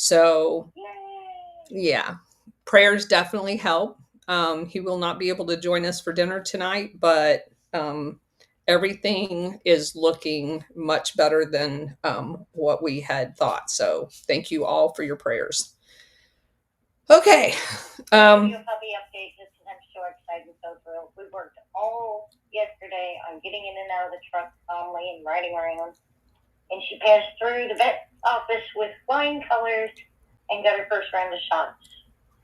So, Yay! yeah, prayers definitely help. He will not be able to join us for dinner tonight, but everything is looking much better than what we had thought. So, thank you all for your prayers. Okay. I'll give you a Um, puppy update just because I'm so excited and so thrilled. We worked all yesterday on getting in and out of the truck calmly and riding around. And she passed through the vet office with flying colors and got her first round of shots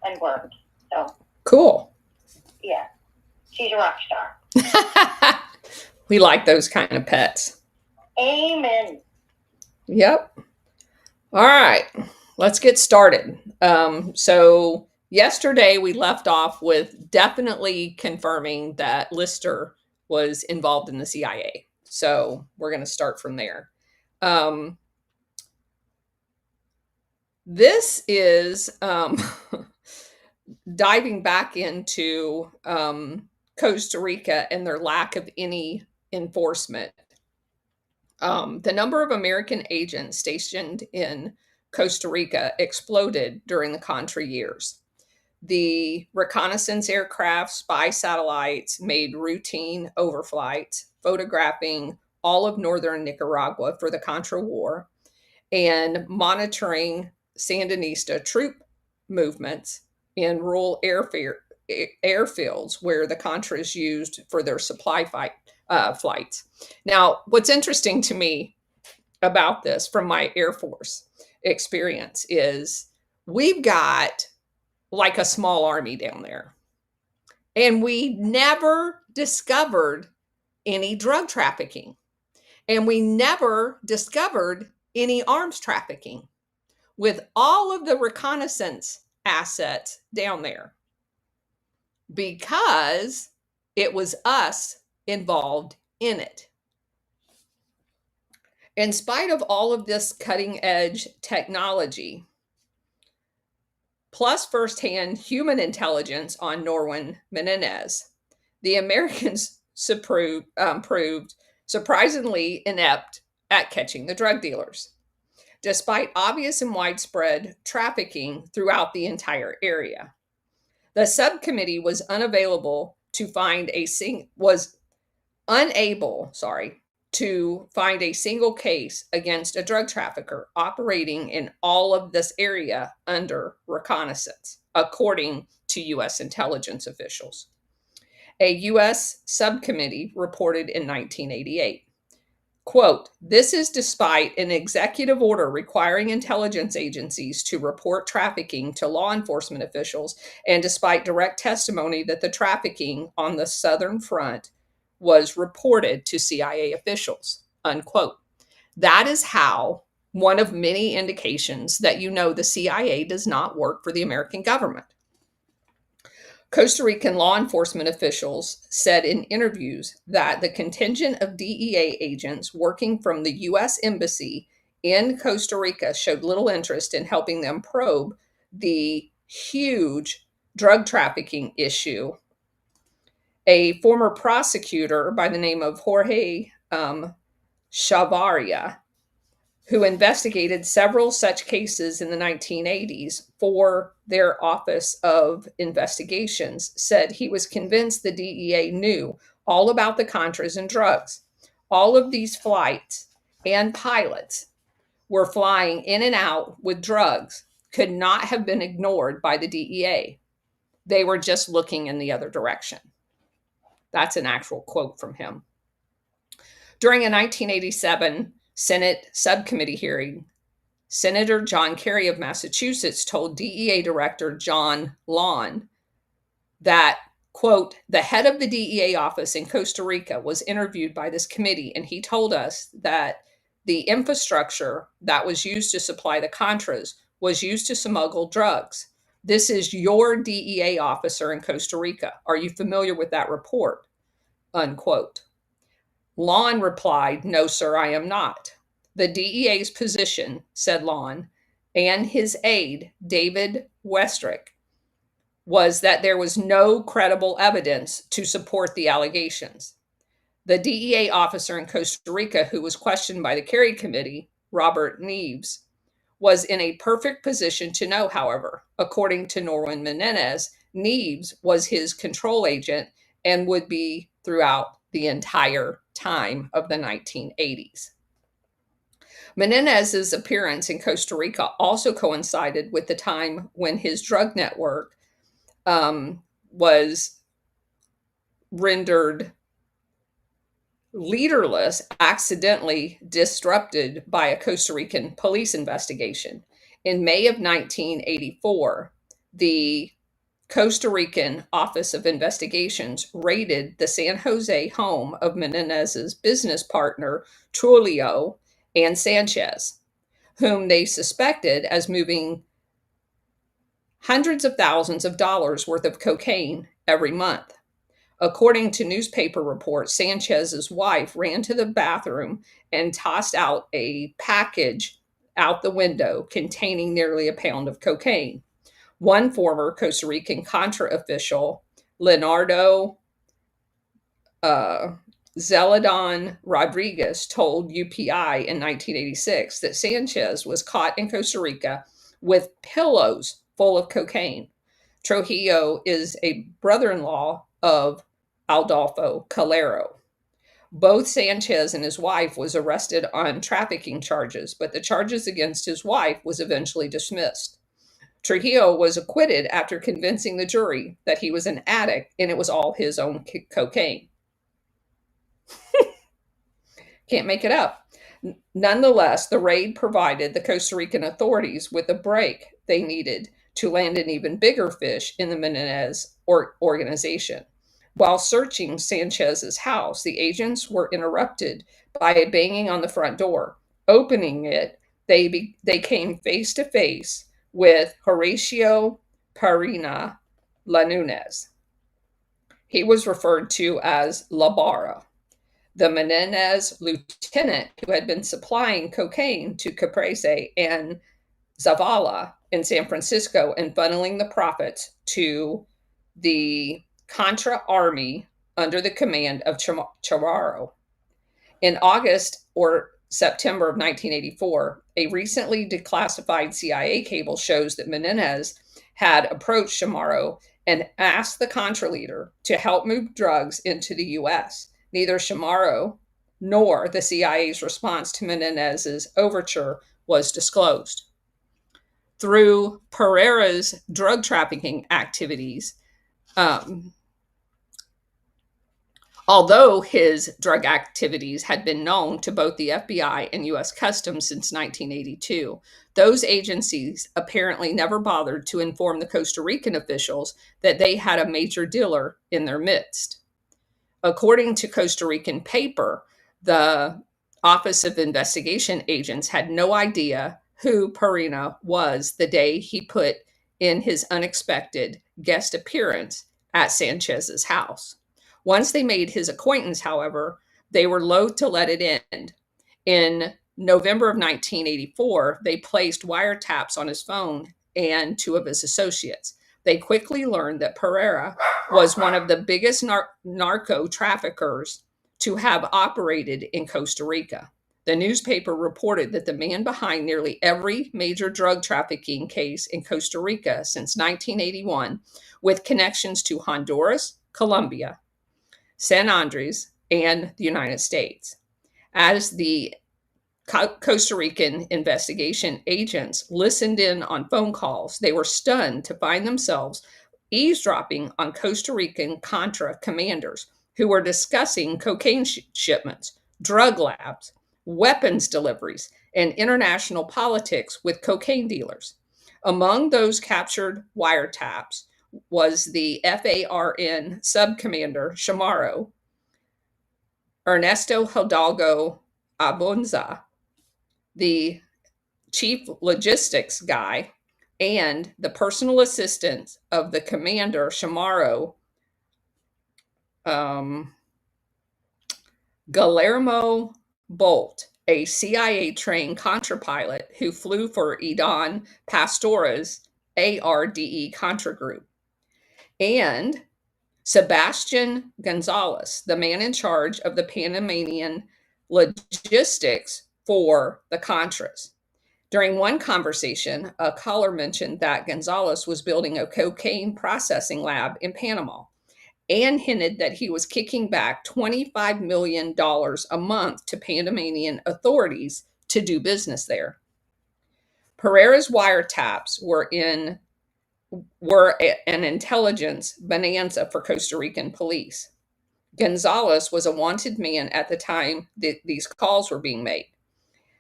and worked. So, cool. yeah, she's a rock star. We like those kind of pets. Amen. Yep. All right, let's get started. So, yesterday we left off with definitely confirming that Lister was involved in the CIA. So, we're going to start from there. Um, this is diving back into Costa Rica and their lack of any enforcement. The number of American agents stationed in Costa Rica exploded during the Contra years. The reconnaissance aircraft, spy satellites made routine overflights, photographing all of northern Nicaragua for the Contra War and monitoring Sandinista troop movements in rural airfields where the Contras used for their flights. Now, what's interesting to me about this from my Air Force experience is we've got like a small army down there, and we never discovered any drug trafficking, and we never discovered any arms trafficking with all of the reconnaissance assets down there because it was us involved in it. In spite of all of this cutting edge technology, plus firsthand human intelligence on Norwin Menendez, the Americans proved surprisingly inept at catching the drug dealers, despite obvious and widespread trafficking throughout the entire area. The subcommittee was unable, to find a single case against a drug trafficker operating in all of this area under reconnaissance, according to U.S. intelligence officials. A U.S. subcommittee reported in 1988. Quote, this is despite an executive order requiring intelligence agencies to report trafficking to law enforcement officials, and despite direct testimony that the trafficking on the Southern Front was reported to CIA officials, unquote. That is how one of many indications that the CIA does not work for the American government. Costa Rican law enforcement officials said in interviews that the contingent of DEA agents working from the U.S. Embassy in Costa Rica showed little interest in helping them probe the huge drug trafficking issue. A former prosecutor by the name of Jorge Chavaria, who investigated several such cases in the 1980s for their Office of Investigations, said he was convinced the DEA knew all about the Contras and drugs. All of these flights and pilots were flying in and out with drugs could not have been ignored by the DEA. They were just looking in the other direction. That's an actual quote from him. During a 1987 Senate subcommittee hearing, Senator John Kerry of Massachusetts told DEA Director John Lawn that, quote, the head of the DEA office in Costa Rica was interviewed by this committee, and he told us that the infrastructure that was used to supply the Contras was used to smuggle drugs. This is your DEA officer in Costa Rica. Are you familiar with that report? Unquote. Lawn replied, no, sir, I am not. The DEA's position, said Lawn, and his aide, David Westrick, was that there was no credible evidence to support the allegations. The DEA officer in Costa Rica, who was questioned by the Kerry Committee, Robert Neves, was in a perfect position to know, however. According to Norwin Menendez, Neves was his control agent and would be throughout the entire time of the 1980s. Menendez's appearance in Costa Rica also coincided with the time when his drug network was rendered leaderless, accidentally disrupted by a Costa Rican police investigation. In May of 1984, the Costa Rican Office of Investigations raided the San Jose home of Menendez's business partner, Trujillo and Sanchez, whom they suspected as moving hundreds of thousands of dollars worth of cocaine every month. According to newspaper reports, Sanchez's wife ran to the bathroom and tossed out a package out the window containing nearly a pound of cocaine. One former Costa Rican Contra official, Leonardo Zeledon Rodriguez, told UPI in 1986 that Sanchez was caught in Costa Rica with pillows full of cocaine. Trujillo is a brother in law of Adolfo Calero. Both Sanchez and his wife was arrested on trafficking charges, but the charges against his wife was eventually dismissed. Trujillo was acquitted after convincing the jury that he was an addict and it was all his own cocaine. Can't make it up. Nonetheless, the raid provided the Costa Rican authorities with a break they needed to land an even bigger fish in the Menendez organization. While searching Sanchez's house, the agents were interrupted by a banging on the front door. Opening it, they came face to face with Horacio Parina Lanunes. He was referred to as La Barra, the Menendez lieutenant who had been supplying cocaine to Caprese and Zavala in San Francisco and funneling the profits to the Contra army under the command of Chamorro. In August or September of 1984, a recently declassified CIA cable shows that Menendez had approached Chamorro and asked the Contra leader to help move drugs into the U.S. Neither Chamorro nor the CIA's response to Menendez's overture was disclosed. Through Pereira's drug trafficking activities, although his drug activities had been known to both the FBI and U.S. Customs since 1982, those agencies apparently never bothered to inform the Costa Rican officials that they had a major dealer in their midst. According to Costa Rican paper, the Office of Investigation agents had no idea who Parina was the day he put in his unexpected guest appearance at Sanchez's house. Once they made his acquaintance, however, they were loath to let it end. In November of 1984, they placed wiretaps on his phone and two of his associates. They quickly learned that Pereira was one of the biggest narco traffickers to have operated in Costa Rica. The newspaper reported that the man behind nearly every major drug trafficking case in Costa Rica since 1981, with connections to Honduras, Colombia, San Andres, and the United States. As the Costa Rican investigation agents listened in on phone calls, they were stunned to find themselves eavesdropping on Costa Rican Contra commanders who were discussing cocaine shipments, drug labs, weapons deliveries, and international politics with cocaine dealers. Among those captured wiretaps was the FARN subcommander Chamorro, Ernesto Hidalgo Abunza, the chief logistics guy, and the personal assistant of the commander Chamorro, Guillermo Bolt, a CIA-trained Contra pilot who flew for Idan Pastora's ARDE Contra group, and Sebastian Gonzalez, the man in charge of the Panamanian logistics for the Contras. During one conversation, a caller mentioned that Gonzalez was building a cocaine processing lab in Panama and hinted that he was kicking back $25 million a month to Panamanian authorities to do business there. Pereira's wiretaps were an intelligence bonanza for Costa Rican police. Gonzalez was a wanted man at the time that these calls were being made,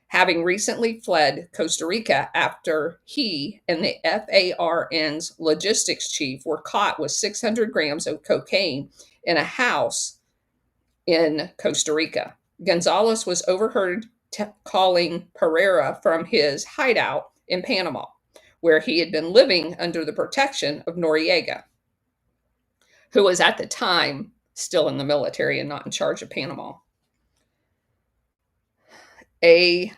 having recently fled Costa Rica after he and the FARN's logistics chief were caught with 600 grams of cocaine in a house in Costa Rica. Gonzalez was overheard calling Pereira from his hideout in Panama, where he had been living under the protection of Noriega, who was at the time still in the military and not in charge of Panama. A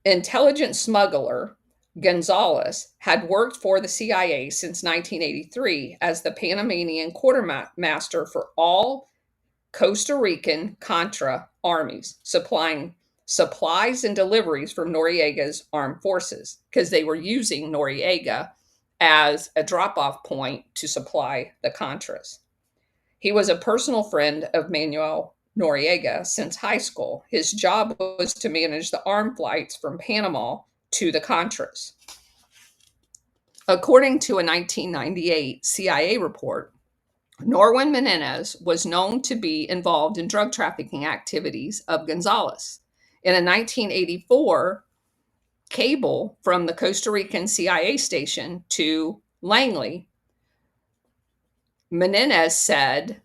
intelligent smuggler, Gonzalez had worked for the CIA since 1983 as the Panamanian quartermaster for all Costa Rican Contra armies, supplying supplies and deliveries from Noriega's armed forces because they were using Noriega as a drop-off point to supply the Contras. He was a personal friend of Manuel Noriega since high school. His job was to manage the armed flights from Panama to the Contras. According to a 1998 CIA report, Norwin Menendez was known to be involved in drug trafficking activities of Gonzalez. In a 1984 cable from the Costa Rican CIA station to Langley, Menendez said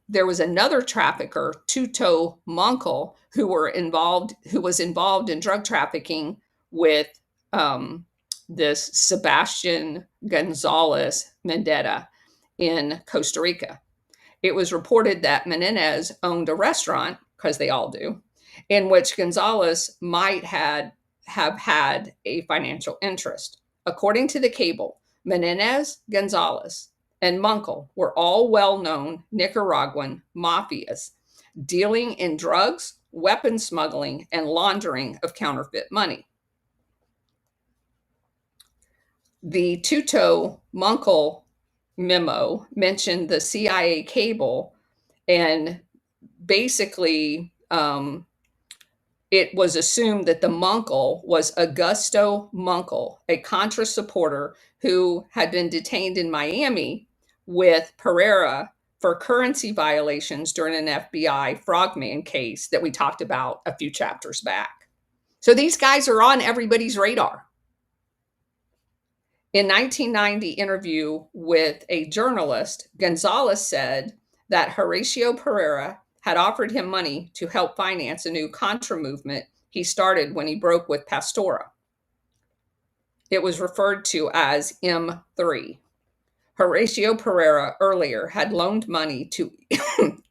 there was another trafficker, Tuto Monkel, who was involved in drug trafficking with this Sebastian Gonzalez Mendetta in Costa Rica. It was reported that Menendez owned a restaurant, because they all do, in which Gonzalez might have had a financial interest. According to the cable, Menendez, Gonzalez, and Munkel were all well-known Nicaraguan mafias dealing in drugs, weapon smuggling, and laundering of counterfeit money. The Tuto Munkel memo mentioned the CIA cable, and basically it was assumed that the Munkel was Augusto Munkel, a Contra supporter who had been detained in Miami with Pereira for currency violations during an FBI Frogman case that we talked about a few chapters back. So these guys are on everybody's radar. In 1990 interview with a journalist, Gonzalez said that Horacio Pereira had offered him money to help finance a new Contra movement he started when he broke with Pastora. It was referred to as M3. Horacio Pereira earlier had loaned money to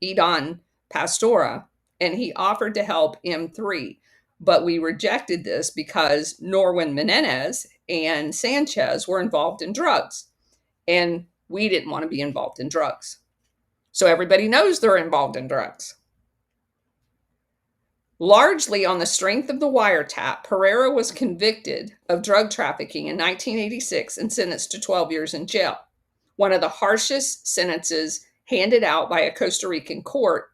Idan Pastora, and he offered to help M3. But we rejected this because Norwin Menendez and Sanchez were involved in drugs, and we didn't want to be involved in drugs. So everybody knows they're involved in drugs. Largely on the strength of the wiretap, Pereira was convicted of drug trafficking in 1986 and sentenced to 12 years in jail, one of the harshest sentences handed out by a Costa Rican court.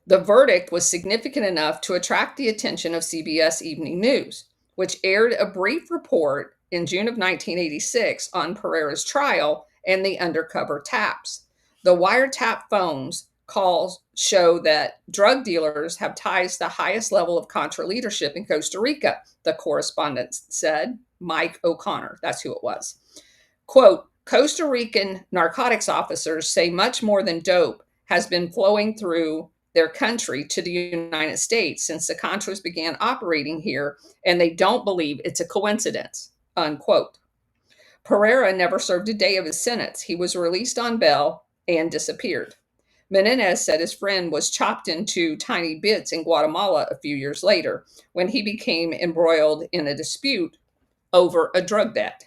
The verdict was significant enough to attract the attention of CBS Evening News, which aired a brief report in June of 1986 on Pereira's trial and the undercover taps. The wiretap phones calls show that drug dealers have ties to the highest level of Contra leadership in Costa Rica, the correspondent said. Mike O'Connor, that's who it was. Quote, Costa Rican narcotics officers say much more than dope has been flowing through their country to the United States since the Contras began operating here, and they don't believe it's a coincidence, unquote. Pereira never served a day of his sentence. He was released on bail and disappeared. Menendez said his friend was chopped into tiny bits in Guatemala a few years later when he became embroiled in a dispute over a drug debt.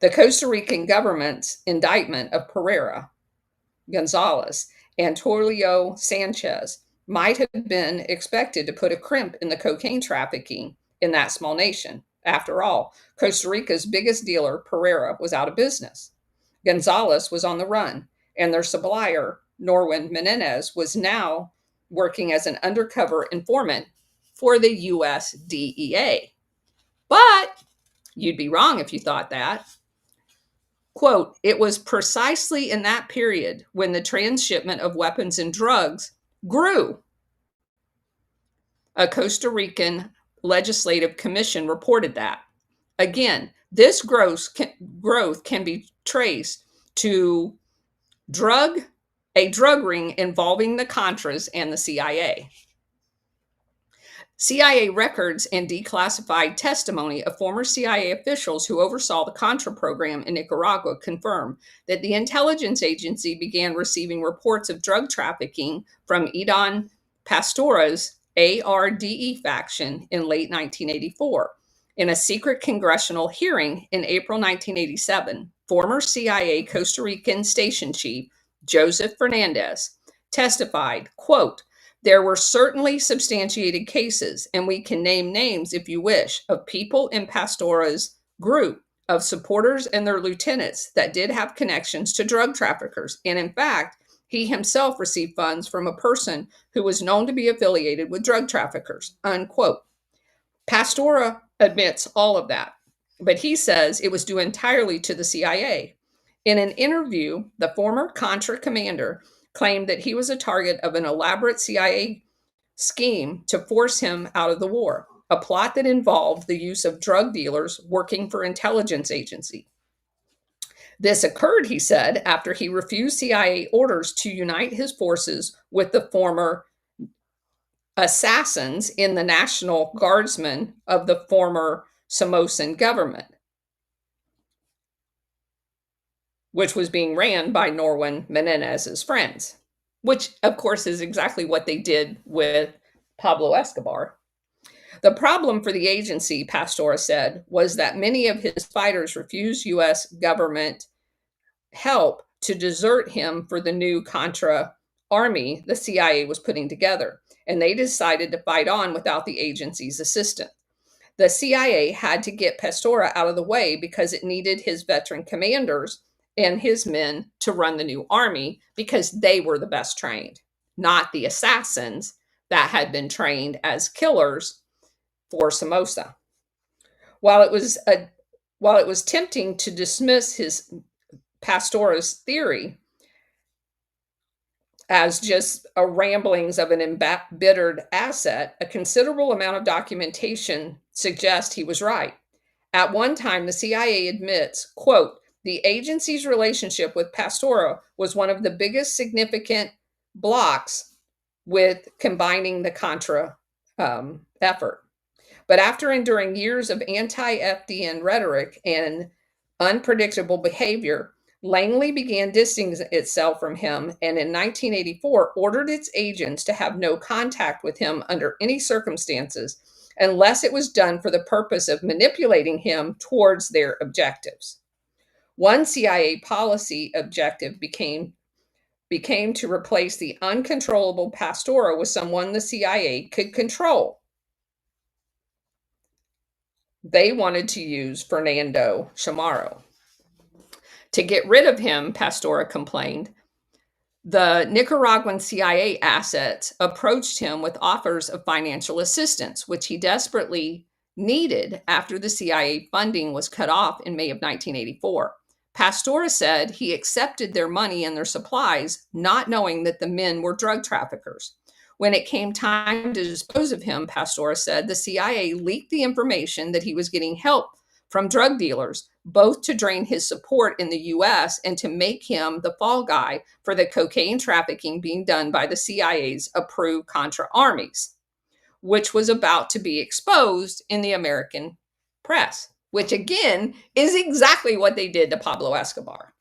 The Costa Rican government's indictment of Pereira, Gonzalez, and Torlio Sanchez might have been expected to put a crimp in the cocaine trafficking in that small nation. After all, Costa Rica's biggest dealer, Pereira, was out of business. Gonzalez was on the run, and their supplier, Norwin Menendez, was now working as an undercover informant for the US DEA. But you'd be wrong if you thought that. Quote, it was precisely in that period when the transshipment of weapons and drugs grew. A Costa Rican legislative commission reported that. Again, this growth can be traced to drug a drug ring involving the Contras and the CIA. CIA records and declassified testimony of former CIA officials who oversaw the Contra program in Nicaragua confirm that the intelligence agency began receiving reports of drug trafficking from Idan Pastora's ARDE faction in late 1984. In a secret congressional hearing in April 1987, former CIA Costa Rican station chief Joseph Fernandez testified, quote, there were certainly substantiated cases, and we can name names if you wish, of people in Pastora's group of supporters and their lieutenants that did have connections to drug traffickers. And in fact, he himself received funds from a person who was known to be affiliated with drug traffickers, unquote. Pastora admits all of that, but he says it was due entirely to the CIA. In an interview, the former Contra commander claimed that he was a target of an elaborate CIA scheme to force him out of the war, a plot that involved the use of drug dealers working for intelligence agency. This occurred, he said, after he refused CIA orders to unite his forces with the former assassins in the National Guardsmen of the former Somosan government, which was being ran by Norwin Menendez's friends, which, of course, is exactly what they did with Pablo Escobar. The problem for the agency, Pastora said, was that many of his fighters refused U.S. government help to desert him for the new Contra army the CIA was putting together, and they decided to fight on without the agency's assistance. The CIA had to get Pastora out of the way because it needed his veteran commanders and his men to run the new army because they were the best trained, not the assassins that had been trained as killers for Somoza. While it was tempting to dismiss his Pastora's theory as just a ramblings of an embittered asset, a considerable amount of documentation suggests he was right. At one time, the CIA admits, quote, the agency's relationship with Pastora was one of the biggest significant blocks with combining the Contra effort. But after enduring years of anti-FDN rhetoric and unpredictable behavior, Langley began distancing itself from him and in 1984 ordered its agents to have no contact with him under any circumstances unless it was done for the purpose of manipulating him towards their objectives. One CIA policy objective became to replace the uncontrollable Pastora with someone the CIA could control. They wanted to use Fernando Chamorro. To get rid of him, Pastora complained, the Nicaraguan CIA assets approached him with offers of financial assistance, which he desperately needed after the CIA funding was cut off in May of 1984. Pastora said he accepted their money and their supplies, not knowing that the men were drug traffickers. When it came time to dispose of him, Pastora said the CIA leaked the information that he was getting help from drug dealers, both to drain his support in the US and to make him the fall guy for the cocaine trafficking being done by the CIA's approved Contra armies, which was about to be exposed in the American press, which again is exactly what they did to Pablo Escobar.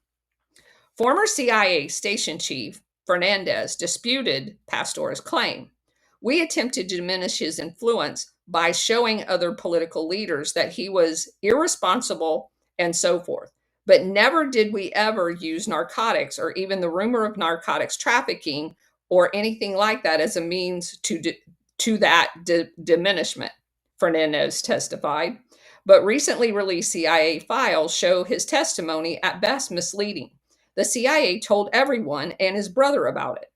Former CIA station chief Fernandez disputed Pastora's claim. We attempted to diminish his influence by showing other political leaders that he was irresponsible and so forth. But never did we ever use narcotics or even the rumor of narcotics trafficking or anything like that as a means to that diminishment, Fernandez testified. But recently released CIA files show his testimony at best misleading. The CIA told everyone and his brother about it.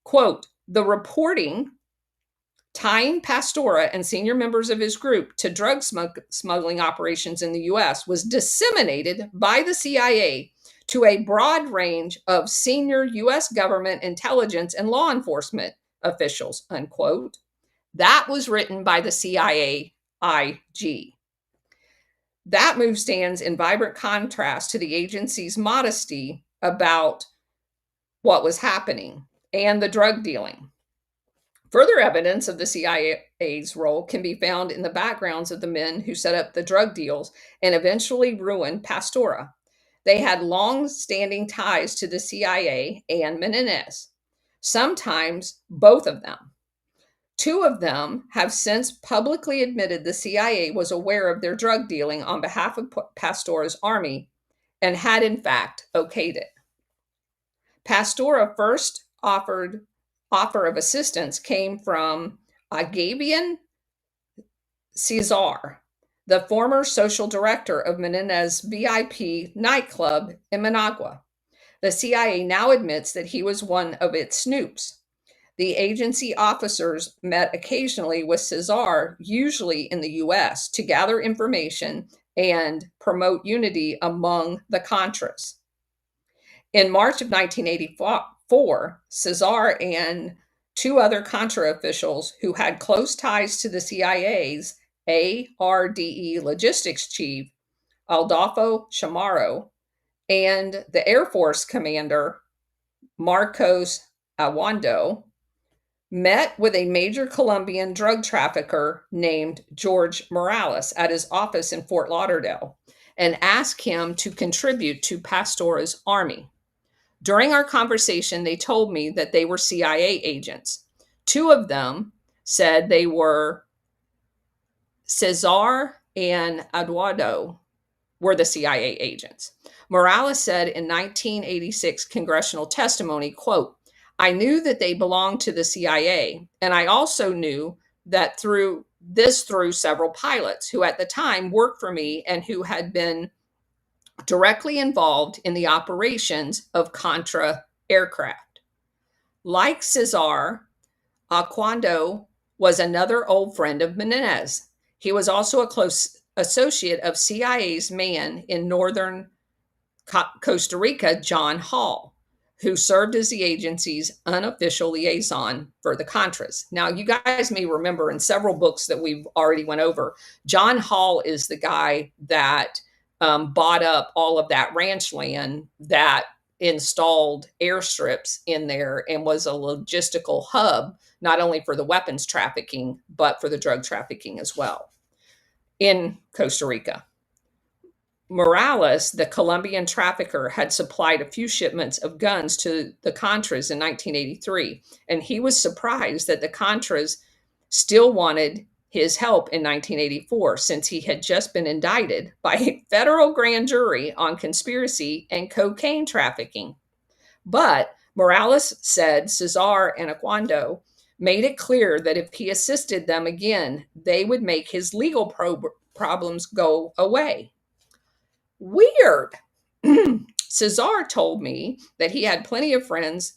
Quote, the reporting tying Pastora and senior members of his group to drug smuggling operations in the US was disseminated by the CIA to a broad range of senior US government intelligence and law enforcement officials, unquote. That was written by the CIA IG. That move stands in vibrant contrast to the agency's modesty about what was happening and the drug dealing. Further evidence of the CIA's role can be found in the backgrounds of the men who set up the drug deals and eventually ruined Pastora. They had long standing ties to the CIA and Menendez, sometimes both of them. Two of them have since publicly admitted the CIA was aware of their drug dealing on behalf of Pastora's army and had, in fact, okayed it. Pastora first offer of assistance came from Agabian Cesar, the former social director of Menendez VIP nightclub in Managua. The CIA now admits that he was one of its snoops. The agency officers met occasionally with Cesar, usually in the US, to gather information and promote unity among the Contras. In March of 1984, Cesar and two other Contra officials who had close ties to the CIA's ARDE logistics chief, Adolfo Chamorro, and the Air Force commander, Marcos Awando, met with a major Colombian drug trafficker named George Morales at his office in Fort Lauderdale and asked him to contribute to Pastora's army. During our conversation, they told me that they were CIA agents. Two of them said they were Cesar and Eduardo were the CIA agents. Morales said in 1986 congressional testimony, quote, I knew that they belonged to the CIA, and I also knew that through several pilots who at the time worked for me and who had been directly involved in the operations of Contra aircraft. Like Cesar, Aquando was another old friend of Menendez. He was also a close associate of CIA's man in northern Costa Rica, John Hall, who served as the agency's unofficial liaison for the Contras. Now, you guys may remember in several books that we've already went over, John Hall is the guy that bought up all of that ranch land that installed airstrips in there and was a logistical hub, not only for the weapons trafficking, but for the drug trafficking as well in Costa Rica. Morales, the Colombian trafficker, had supplied a few shipments of guns to the Contras in 1983, and he was surprised that the Contras still wanted his help in 1984, since he had just been indicted by a federal grand jury on conspiracy and cocaine trafficking. But Morales said Cesar and Aquando made it clear that if he assisted them again, they would make his legal problems go away. Weird. Cesar told me that he had plenty of friends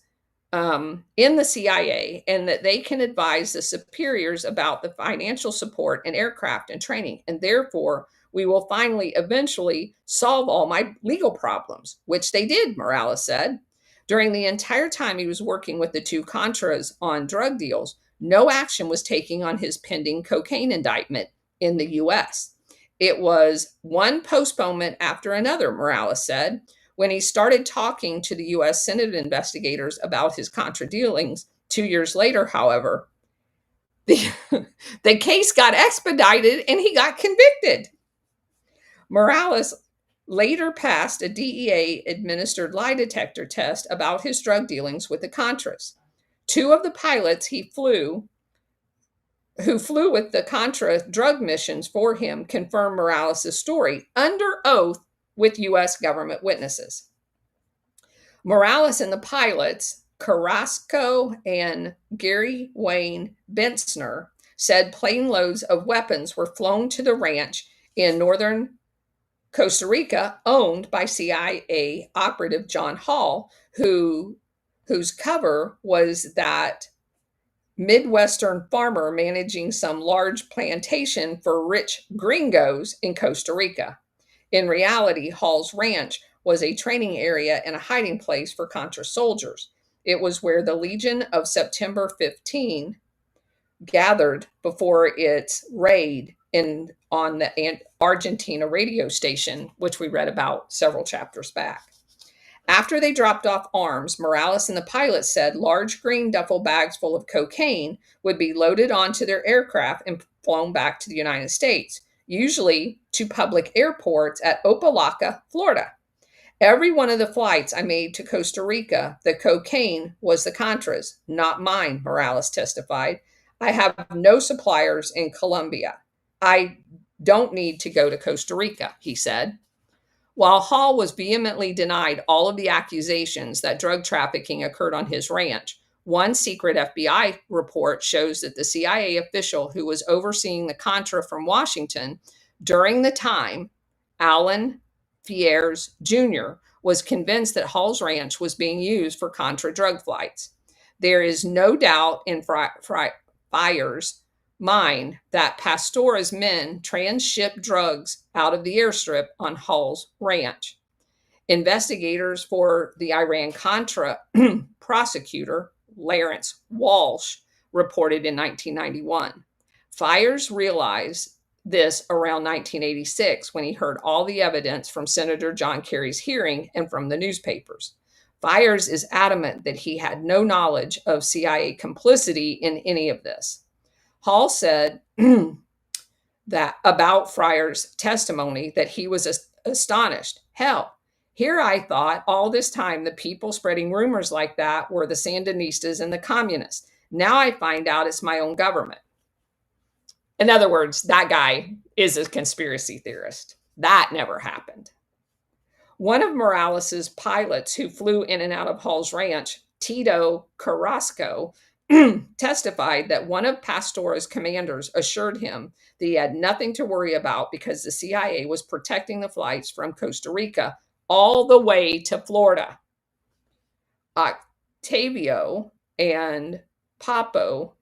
in the CIA and that they can advise the superiors about the financial support and aircraft and training. And therefore, we will finally, eventually solve all my legal problems, which they did, Morales said. During the entire time he was working with the two Contras on drug deals, no action was taken on his pending cocaine indictment in the US. It was one postponement after another, Morales said. When he started talking to the U.S. Senate investigators about his Contra dealings 2 years later, however, the case got expedited and he got convicted. Morales later passed a DEA-administered lie detector test about his drug dealings with the Contras. Two of the pilots who flew with the Contra drug missions for him, confirmed Morales' story under oath with U.S. government witnesses. Morales and the pilots Carrasco and Gary Wayne Bensner said plane loads of weapons were flown to the ranch in northern Costa Rica, owned by CIA operative John Hall, whose cover was that Midwestern farmer managing some large plantation for rich gringos in Costa Rica. In reality, Hall's ranch was a training area and a hiding place for Contra soldiers. It was where the Legion of September 15 gathered before its raid on the Argentina radio station, which we read about several chapters back. After they dropped off arms, Morales and the pilot said large green duffel bags full of cocaine would be loaded onto their aircraft and flown back to the United States, usually to public airports at Opelika, Florida. Every one of the flights I made to Costa Rica, the cocaine was the Contras, not mine, Morales testified. I have no suppliers in Colombia. I don't need to go to Costa Rica, he said. While Hall was vehemently denied all of the accusations that drug trafficking occurred on his ranch, one secret FBI report shows that the CIA official who was overseeing the Contra from Washington during the time, Alan Fierz Jr., was convinced that Hall's ranch was being used for Contra drug flights. There is no doubt in Fier's mind that Pastora's men transshipped drugs out of the airstrip on Hall's ranch. Investigators for the Iran-Contra prosecutor, Lawrence Walsh, reported in 1991. Fier's realized this around 1986 when he heard all the evidence from Senator John Kerry's hearing and from the newspapers. Fier's is adamant that he had no knowledge of CIA complicity in any of this. Hall said that about Fryer's testimony that he was astonished. Hell, here I thought all this time the people spreading rumors like that were the Sandinistas and the communists. Now I find out it's my own government. In other words, that guy is a conspiracy theorist. That never happened. One of Morales's pilots who flew in and out of Hall's ranch, Tito Carrasco, testified that one of Pastora's commanders assured him that he had nothing to worry about because the CIA was protecting the flights from Costa Rica all the way to Florida. Octavio and Papo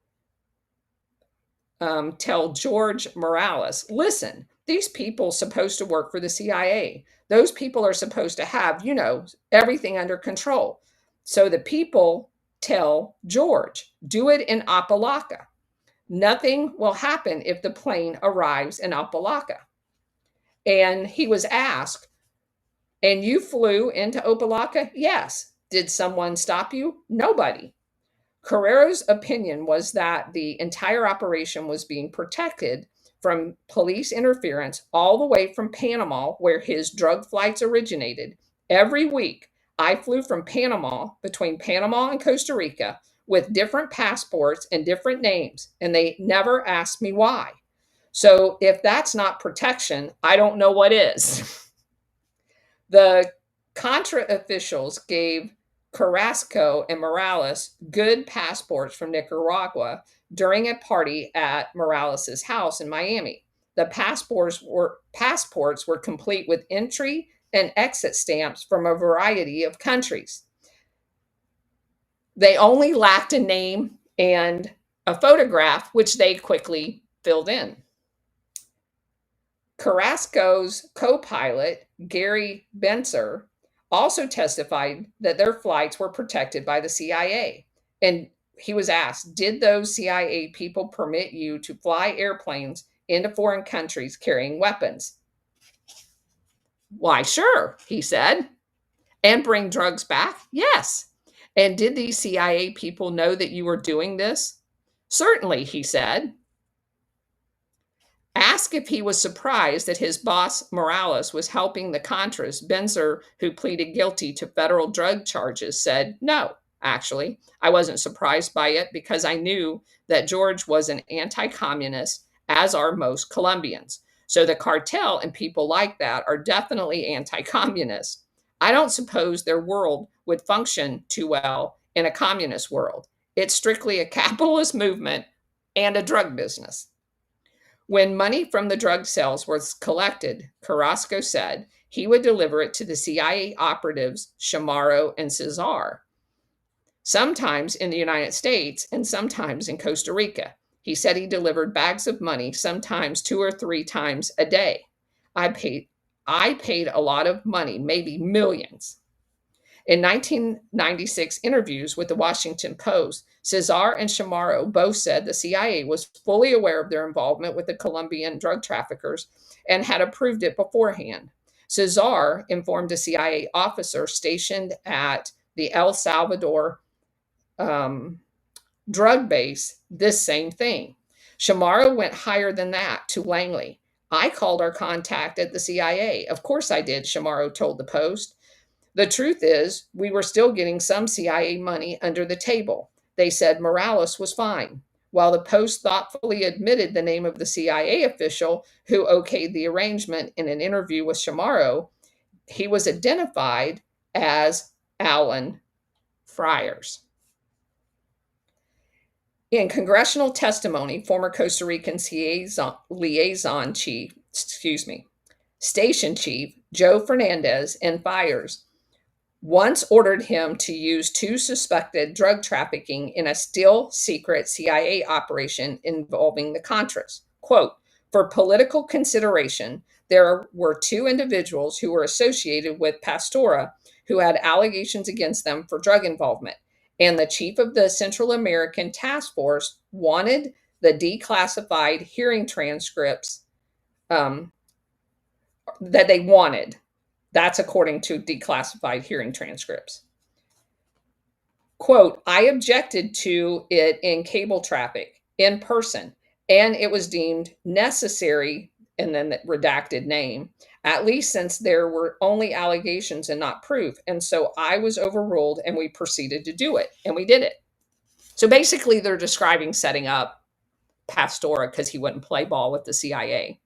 tell George Morales, listen, these people are supposed to work for the CIA. Those people are supposed to have, everything under control. So the people tell George, do it in Opelika. Nothing will happen if the plane arrives in Opelika. And he was asked, and you flew into Opelika? Yes. Did someone stop you? Nobody. Carrero's opinion was that the entire operation was being protected from police interference all the way from Panama, where his drug flights originated. Every week, I flew from Panama, between Panama and Costa Rica, with different passports and different names, and they never asked me why. So if that's not protection, I don't know what is. The Contra officials gave Carrasco and Morales good passports from Nicaragua during a party at Morales's house in Miami. The passports were complete with entry and exit stamps from a variety of countries. They only lacked a name and a photograph, which they quickly filled in. Carrasco's co-pilot, Gary Benser, also testified that their flights were protected by the CIA. And he was asked, did those CIA people permit you to fly airplanes into foreign countries carrying weapons? Why, sure, he said. And bring drugs back? Yes. And did these CIA people know that you were doing this? Certainly, he said. Asked if he was surprised that his boss, Morales, was helping the Contras, Benzer, who pleaded guilty to federal drug charges, said, no, actually, I wasn't surprised by it because I knew that George was an anti-communist, as are most Colombians. So the cartel and people like that are definitely anti-communist. I don't suppose their world would function too well in a communist world. It's strictly a capitalist movement and a drug business. When money from the drug sales was collected, Carrasco said he would deliver it to the CIA operatives Chamorro and Cesar, sometimes in the United States and sometimes in Costa Rica. He said he delivered bags of money sometimes 2 or 3 times a day. I paid a lot of money, maybe millions. In 1996 interviews with the Washington Post, Cesar and Chamorro both said the CIA was fully aware of their involvement with the Colombian drug traffickers and had approved it beforehand. Cesar informed a CIA officer stationed at the El Salvador drug base this same thing. Chamorro went higher than that to Langley. I called our contact at the CIA. Of course I did, Chamorro told the Post. The truth is, we were still getting some CIA money under the table. They said Morales was fine. While the Post thoughtfully admitted the name of the CIA official who okayed the arrangement in an interview with Chamorro, he was identified as Alan Friars. In congressional testimony, former Costa Rican liaison chief, station chief Joe Fernandez and Fires once ordered him to use 2 suspected drug trafficking in a still secret CIA operation involving the Contras. Quote, for political consideration, there were 2 individuals who were associated with Pastora who had allegations against them for drug involvement, and the chief of the Central American Task Force wanted the declassified hearing transcripts that they wanted. That's according to declassified hearing transcripts. Quote, I objected to it in cable traffic, in person, and it was deemed necessary, and then the redacted name, at least since there were only allegations and not proof. And so I was overruled and we proceeded to do it, and we did it. So basically, they're describing setting up Pastora because he wouldn't play ball with the CIA.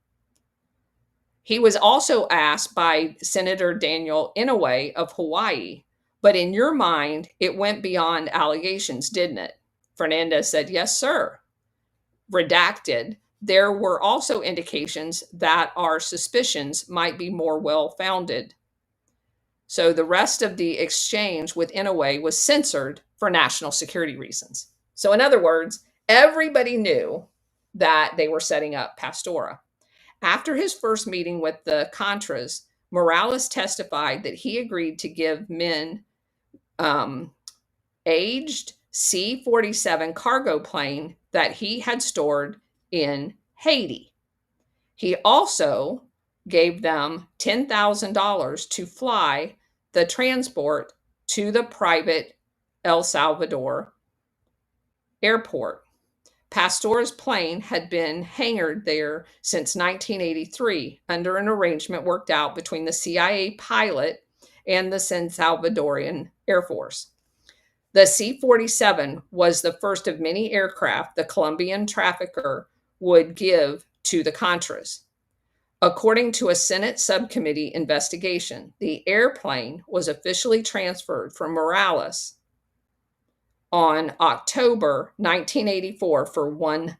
He was also asked by Senator Daniel Inouye of Hawaii, but in your mind, it went beyond allegations, didn't it? Fernandez said, yes, sir. Redacted, there were also indications that our suspicions might be more well-founded. So the rest of the exchange with Inouye was censored for national security reasons. So in other words, everybody knew that they were setting up Pastora. After his first meeting with the Contras, Morales testified that he agreed to give men aged C-47 cargo plane that he had stored in Haiti. He also gave them $10,000 to fly the transport to the private El Salvador airport. Pastora's plane had been hangared there since 1983 under an arrangement worked out between the CIA pilot and the San Salvadorian Air Force. The C-47 was the first of many aircraft the Colombian trafficker would give to the Contras. According to a Senate subcommittee investigation, the airplane was officially transferred from Morales on October 1984 for $1.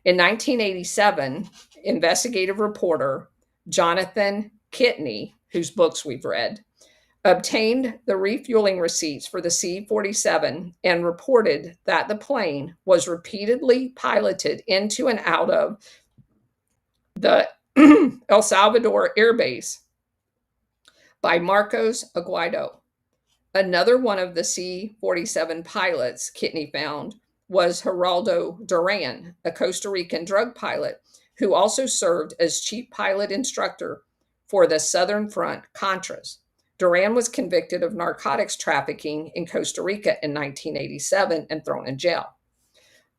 In 1987, investigative reporter Jonathan Kitney, whose books we've read, obtained the refueling receipts for the C-47 and reported that the plane was repeatedly piloted into and out of the El Salvador Air Base by Marcos Aguaido. Another one of the C-47 pilots Kitney found was Geraldo Duran, a Costa Rican drug pilot who also served as chief pilot instructor for the Southern Front Contras. Duran was convicted of narcotics trafficking in Costa Rica in 1987 and thrown in jail.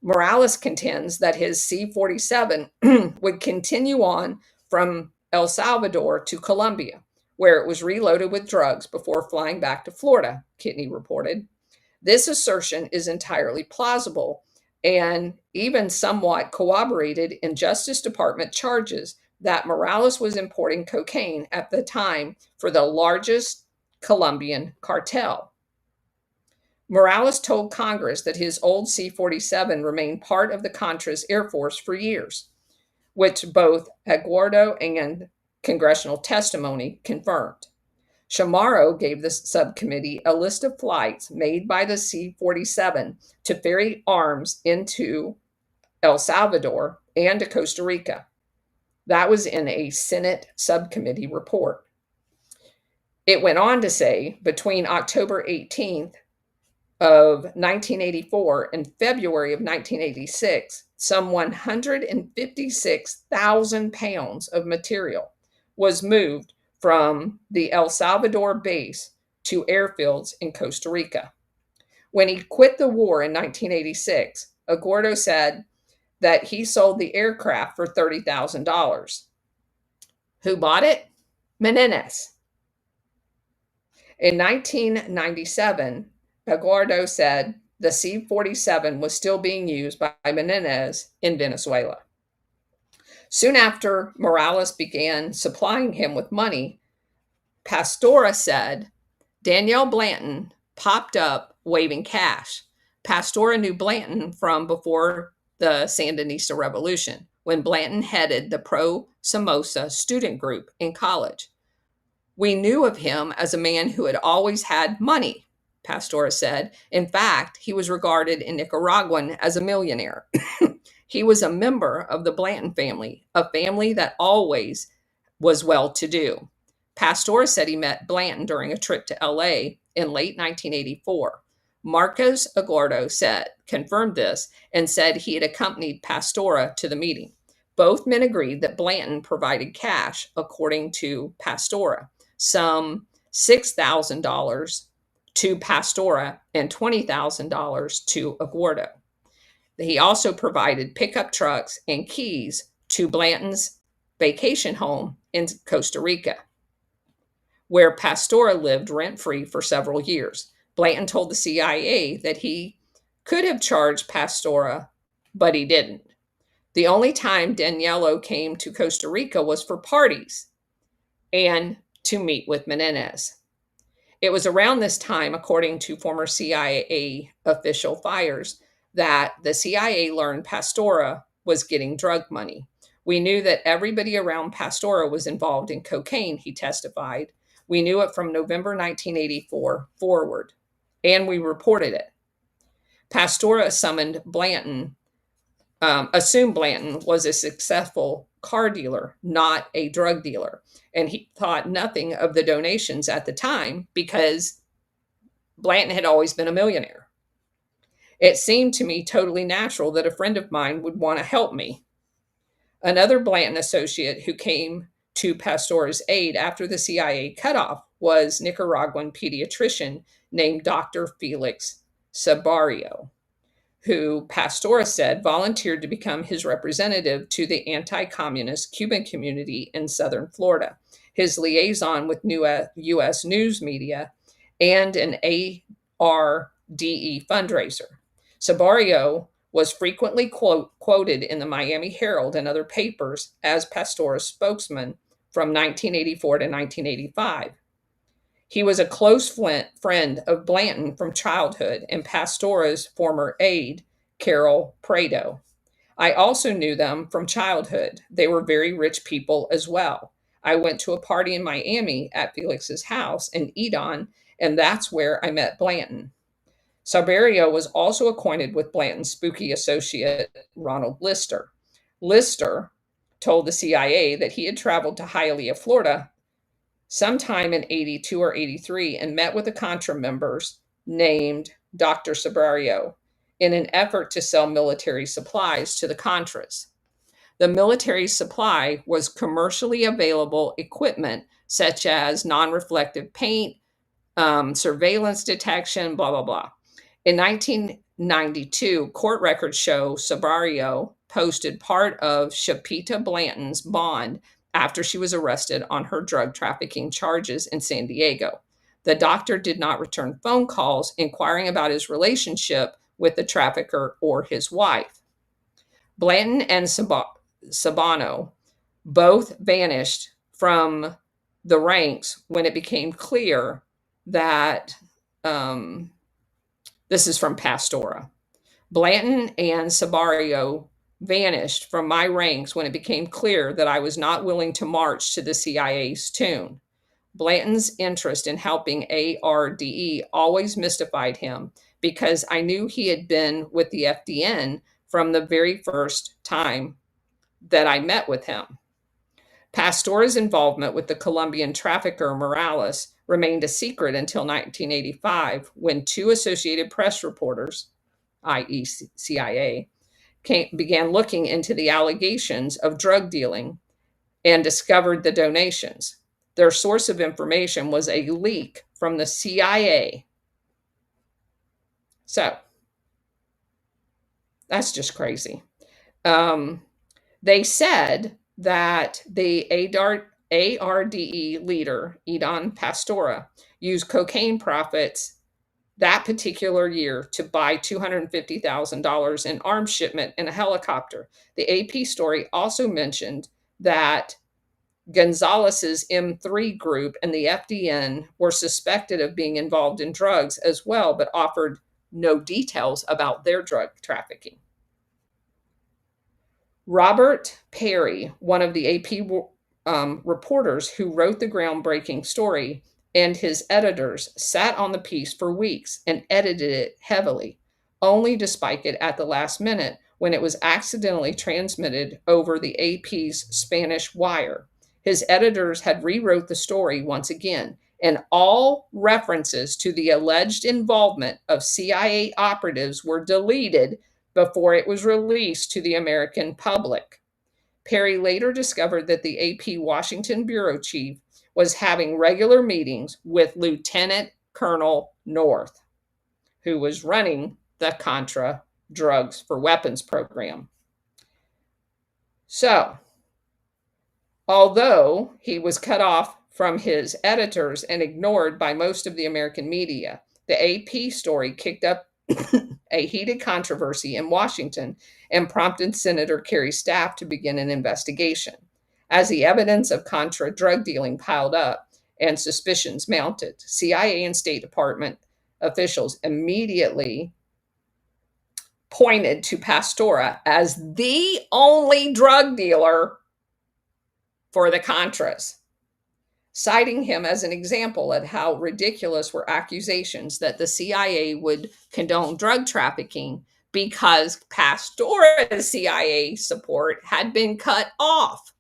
Morales contends that his C-47 would continue on from El Salvador to Colombia, where it was reloaded with drugs before flying back to Florida, Kitney reported. This assertion is entirely plausible and even somewhat corroborated in Justice Department charges that Morales was importing cocaine at the time for the largest Colombian cartel. Morales told Congress that his old C 47 remained part of the Contras Air Force for years, which both Aguardo and congressional testimony confirmed. Chamorro gave the subcommittee a list of flights made by the C 47 to ferry arms into El Salvador and to Costa Rica. That was in a Senate subcommittee report. It went on to say between October 18th of 1984 and February of 1986, some 156,000 pounds of material was moved from the El Salvador base to airfields in Costa Rica. When he quit the war in 1986, Aguardo said that he sold the aircraft for $30,000. Who bought it? Menendez. In 1997, Aguardo said the C 47 was still being used by Menendez in Venezuela. Soon after Morales began supplying him with money, Pastora said Danielle Blanton popped up waving cash. Pastora knew Blanton from before the Sandinista Revolution, when Blanton headed the pro Somoza student group in college. We knew of him as a man who had always had money, Pastora said. In fact, he was regarded in Nicaraguan as a millionaire. He was a member of the Blanton family, a family that always was well to do. Pastora said he met Blanton during a trip to LA in late 1984. Marcos Aguardo confirmed this and said he had accompanied Pastora to the meeting. Both men agreed that Blanton provided cash, according to Pastora, some $6,000 to Pastora and $20,000 to Aguardo. He also provided pickup trucks and keys to Blanton's vacation home in Costa Rica, where Pastora lived rent-free for several years. Blanton told the CIA that he could have charged Pastora, but he didn't. The only time Daniello came to Costa Rica was for parties and to meet with Menendez. It was around this time, according to former CIA official Fires, that the CIA learned Pastora was getting drug money. We knew that everybody around Pastora was involved in cocaine, he testified. We knew it from November 1984 forward, and we reported it. Pastora assumed Blanton was a successful car dealer, not a drug dealer. And he thought nothing of the donations at the time because Blanton had always been a millionaire. It seemed to me totally natural that a friend of mine would want to help me. Another Blanton associate who came to Pastora's aid after the CIA cutoff was Nicaraguan pediatrician named Dr. Felix Sabario, who Pastora said volunteered to become his representative to the anti-communist Cuban community in southern Florida, his liaison with U.S. news media, and an ARDE fundraiser. Sabario was frequently quoted in the Miami Herald and other papers as Pastora's spokesman from 1984 to 1985. He was a close friend of Blanton from childhood and Pastora's former aide, Carol Prado. I also knew them from childhood. They were very rich people as well. I went to a party in Miami at Felix's house in Edon, and that's where I met Blanton. Sabario was also acquainted with Blanton's spooky associate, Ronald Lister. Lister told the CIA that he had traveled to Hialeah, Florida, sometime in 82 or 83 and met with the Contra members named Dr. Sabario in an effort to sell military supplies to the Contras. The military supply was commercially available equipment such as non-reflective paint, surveillance detection, blah, blah, blah. In 1992, court records show Sabario posted part of Shapita Blanton's bond after she was arrested on her drug trafficking charges in San Diego. The doctor did not return phone calls inquiring about his relationship with the trafficker or his wife. Blanton and Sabano both vanished from the ranks when it became clear that This is from Pastora. Blanton and Sabario vanished from my ranks when it became clear that I was not willing to march to the CIA's tune. Blanton's interest in helping ARDE always mystified him because I knew he had been with the FDN from the very first time that I met with him. Pastora's involvement with the Colombian trafficker Morales remained a secret until 1985 when two Associated Press reporters, i.e., CIA, began looking into the allegations of drug dealing and discovered the donations. Their source of information was a leak from the CIA. So that's just crazy. They said that the ARDE leader, Idan Pastora, used cocaine profits that particular year to buy $250,000 in arms shipment in a helicopter. The AP story also mentioned that Gonzalez's M3 group and the FDN were suspected of being involved in drugs as well, but offered no details about their drug trafficking. Robert Perry, one of the AP reporters who wrote the groundbreaking story, and his editors sat on the piece for weeks and edited it heavily, only to spike it at the last minute when it was accidentally transmitted over the AP's Spanish wire. His editors had rewrote the story once again, and all references to the alleged involvement of CIA operatives were deleted before it was released to the American public. Perry later discovered that the AP Washington bureau chief was having regular meetings with Lieutenant Colonel North, who was running the Contra Drugs for Weapons program. So, although he was cut off from his editors and ignored by most of the American media, the AP story kicked up a heated controversy in Washington and prompted Senator Kerry's staff to begin an investigation. As the evidence of Contra drug dealing piled up and suspicions mounted, CIA and State Department officials immediately pointed to Pastora as the only drug dealer for the Contras, citing him as an example of how ridiculous were accusations that the CIA would condone drug trafficking because Pastora's CIA support had been cut off.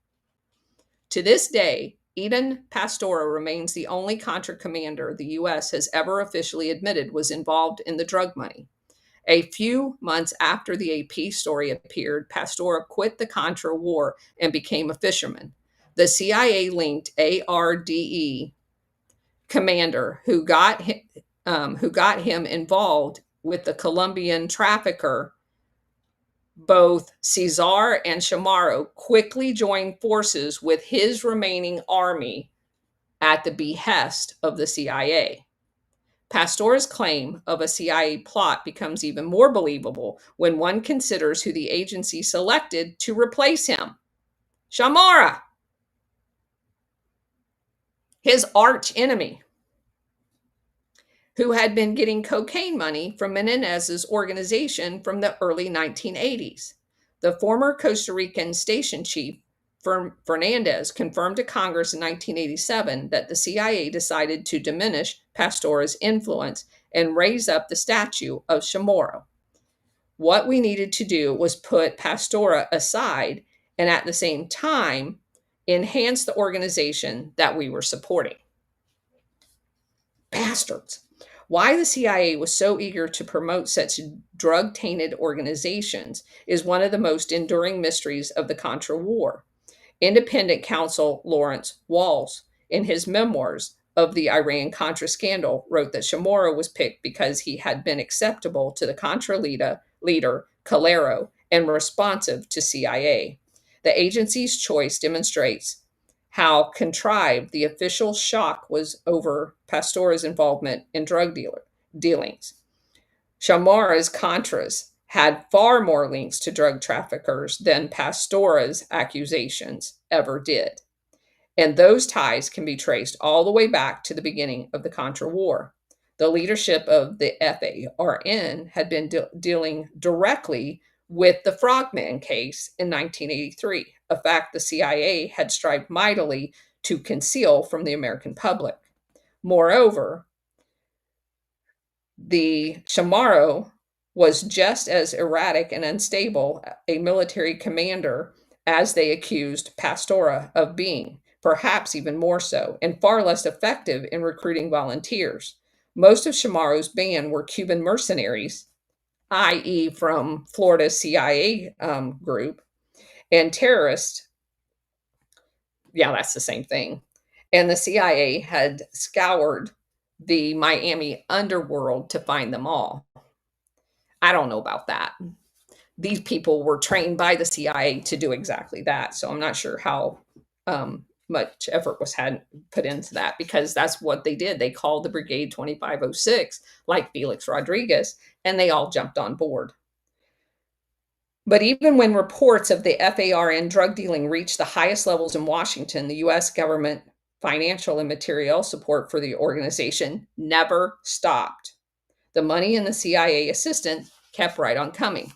To this day, Eden Pastora remains the only Contra commander the U.S. has ever officially admitted was involved in the drug money. A few months after the AP story appeared, Pastora quit the Contra war and became a fisherman. The CIA-linked ARDE commander who got him involved with the Colombian trafficker, both Cesar and Chamorro, quickly joined forces with his remaining army at the behest of the CIA. Pastora's claim of a CIA plot becomes even more believable when one considers who the agency selected to replace him. Chamorro, his arch enemy, who had been getting cocaine money from Menendez's organization from the early 1980s. The former Costa Rican station chief, Fernandez, confirmed to Congress in 1987 that the CIA decided to diminish Pastora's influence and raise up the statue of Chamorro. What we needed to do was put Pastora aside and at the same time enhance the organization that we were supporting. Bastards. Why the CIA was so eager to promote such drug-tainted organizations is one of the most enduring mysteries of the Contra War. Independent counsel Lawrence Walls, in his memoirs of the Iran-Contra scandal, wrote that Chamorro was picked because he had been acceptable to the Contra leader Calero and responsive to CIA. The agency's choice demonstrates how contrived the official shock was over Pastora's involvement in drug dealings. Chamorro's Contras had far more links to drug traffickers than Pastora's accusations ever did. And those ties can be traced all the way back to the beginning of the Contra War. The leadership of the FARN had been dealing directly with the Frogman case in 1983, a fact the CIA had strived mightily to conceal from the American public. Moreover, the Chamorro was just as erratic and unstable a military commander as they accused Pastora of being, perhaps even more so, and far less effective in recruiting volunteers. Most of Chamorro's band were Cuban mercenaries, i.e., from Florida CIA group, and terrorists. Yeah, that's the same thing. And the CIA had scoured the Miami underworld to find them all. I don't know about that. These people were trained by the CIA to do exactly that. So I'm not sure how much effort was had put into that, because that's what they did. They called the Brigade 2506, like Felix Rodriguez, and they all jumped on board. But even when reports of the FARN drug dealing reached the highest levels in Washington, the U.S. government financial and material support for the organization never stopped. The money and the CIA assistance kept right on coming.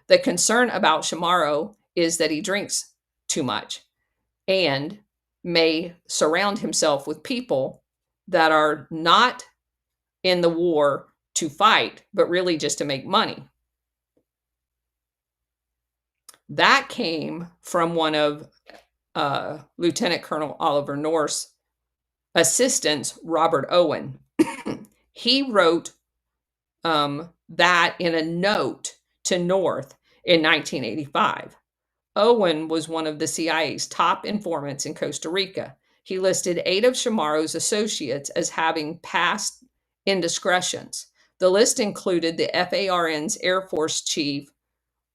The concern about Chamorro is that he drinks too much and may surround himself with people that are not in the war to fight, but really just to make money. That came from one of Lieutenant Colonel Oliver North's assistants, Robert Owen. He wrote that in a note to North in 1985. Owen was one of the CIA's top informants in Costa Rica. He listed 8 of Chamorro's associates as having past indiscretions. The list included the FARN's Air Force Chief,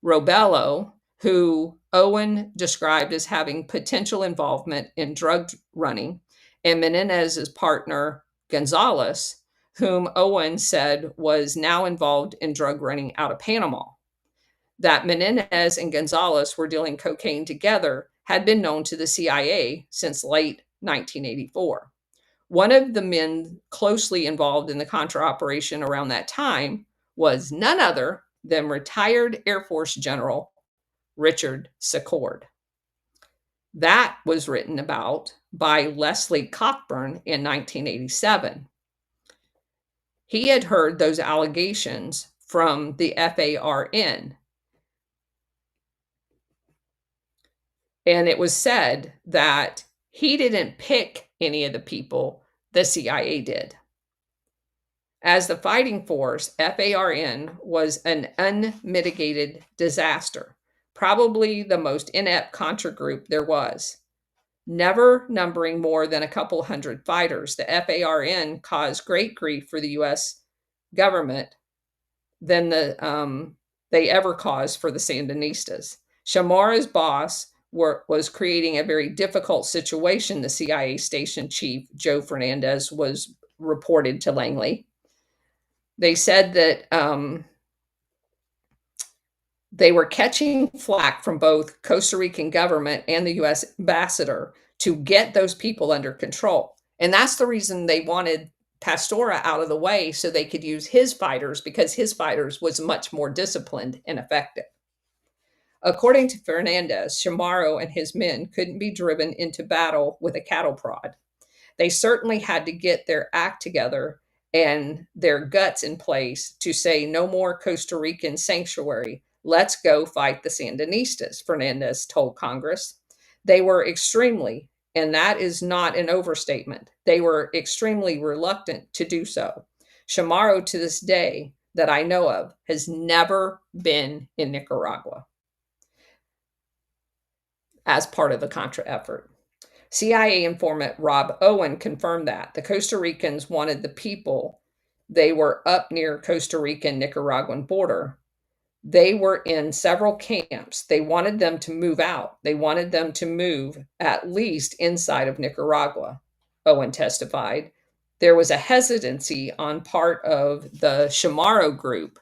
Robello, who Owen described as having potential involvement in drug running, and Menendez's partner, Gonzalez, whom Owen said was now involved in drug running out of Panama. That Menendez and Gonzalez were dealing cocaine together had been known to the CIA since late 1984. One of the men closely involved in the Contra operation around that time was none other than retired Air Force General Richard Secord. That was written about by Leslie Cockburn in 1987. He had heard those allegations from the FARN. And it was said that he didn't pick any of the people, the CIA did. As the fighting force, FARN was an unmitigated disaster, probably the most inept Contra group there was. Never numbering more than a couple hundred fighters, the FARN caused great grief for the U.S. government than they ever caused for the Sandinistas. Chamorro's boss was creating a very difficult situation, the CIA station chief, Joe Fernandez, was reported to Langley. They said that they were catching flack from both Costa Rican government and the U.S. ambassador to get those people under control. And that's the reason they wanted Pastora out of the way, so they could use his fighters, because his fighters was much more disciplined and effective. According to Fernandez, Chamorro and his men couldn't be driven into battle with a cattle prod. They certainly had to get their act together and their guts in place to say no more Costa Rican sanctuary. Let's go fight the Sandinistas, Fernandez told Congress. They were extremely, and that is not an overstatement, they were extremely reluctant to do so. Chamorro, to this day, that I know of, has never been in Nicaragua as part of the Contra effort. CIA informant Rob Owen confirmed that the Costa Ricans wanted the people. They were up near Costa Rican-Nicaraguan border. They were in several camps. They wanted them to move out. They wanted them to move at least inside of Nicaragua, Owen testified. There was a hesitancy on part of the Chamorro group.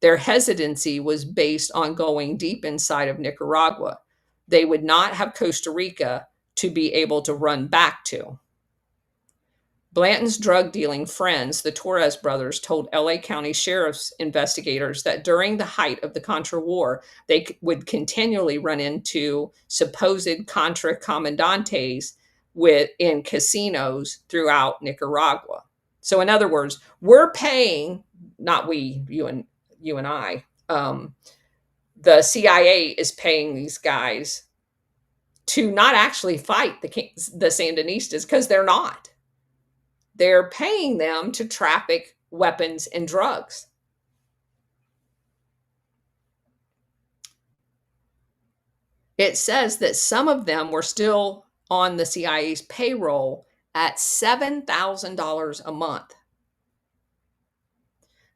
Their hesitancy was based on going deep inside of Nicaragua. They would not have Costa Rica to be able to run back to. Blanton's drug dealing friends, the Torres brothers, told LA County Sheriff's investigators that during the height of the Contra War, they would continually run into supposed Contra commandantes in casinos throughout Nicaragua. So, in other words, we're paying, not we, you and I, the CIA is paying these guys to not actually fight the Sandinistas because they're not. They're paying them to traffic weapons and drugs. It says that some of them were still on the CIA's payroll at $7,000 a month.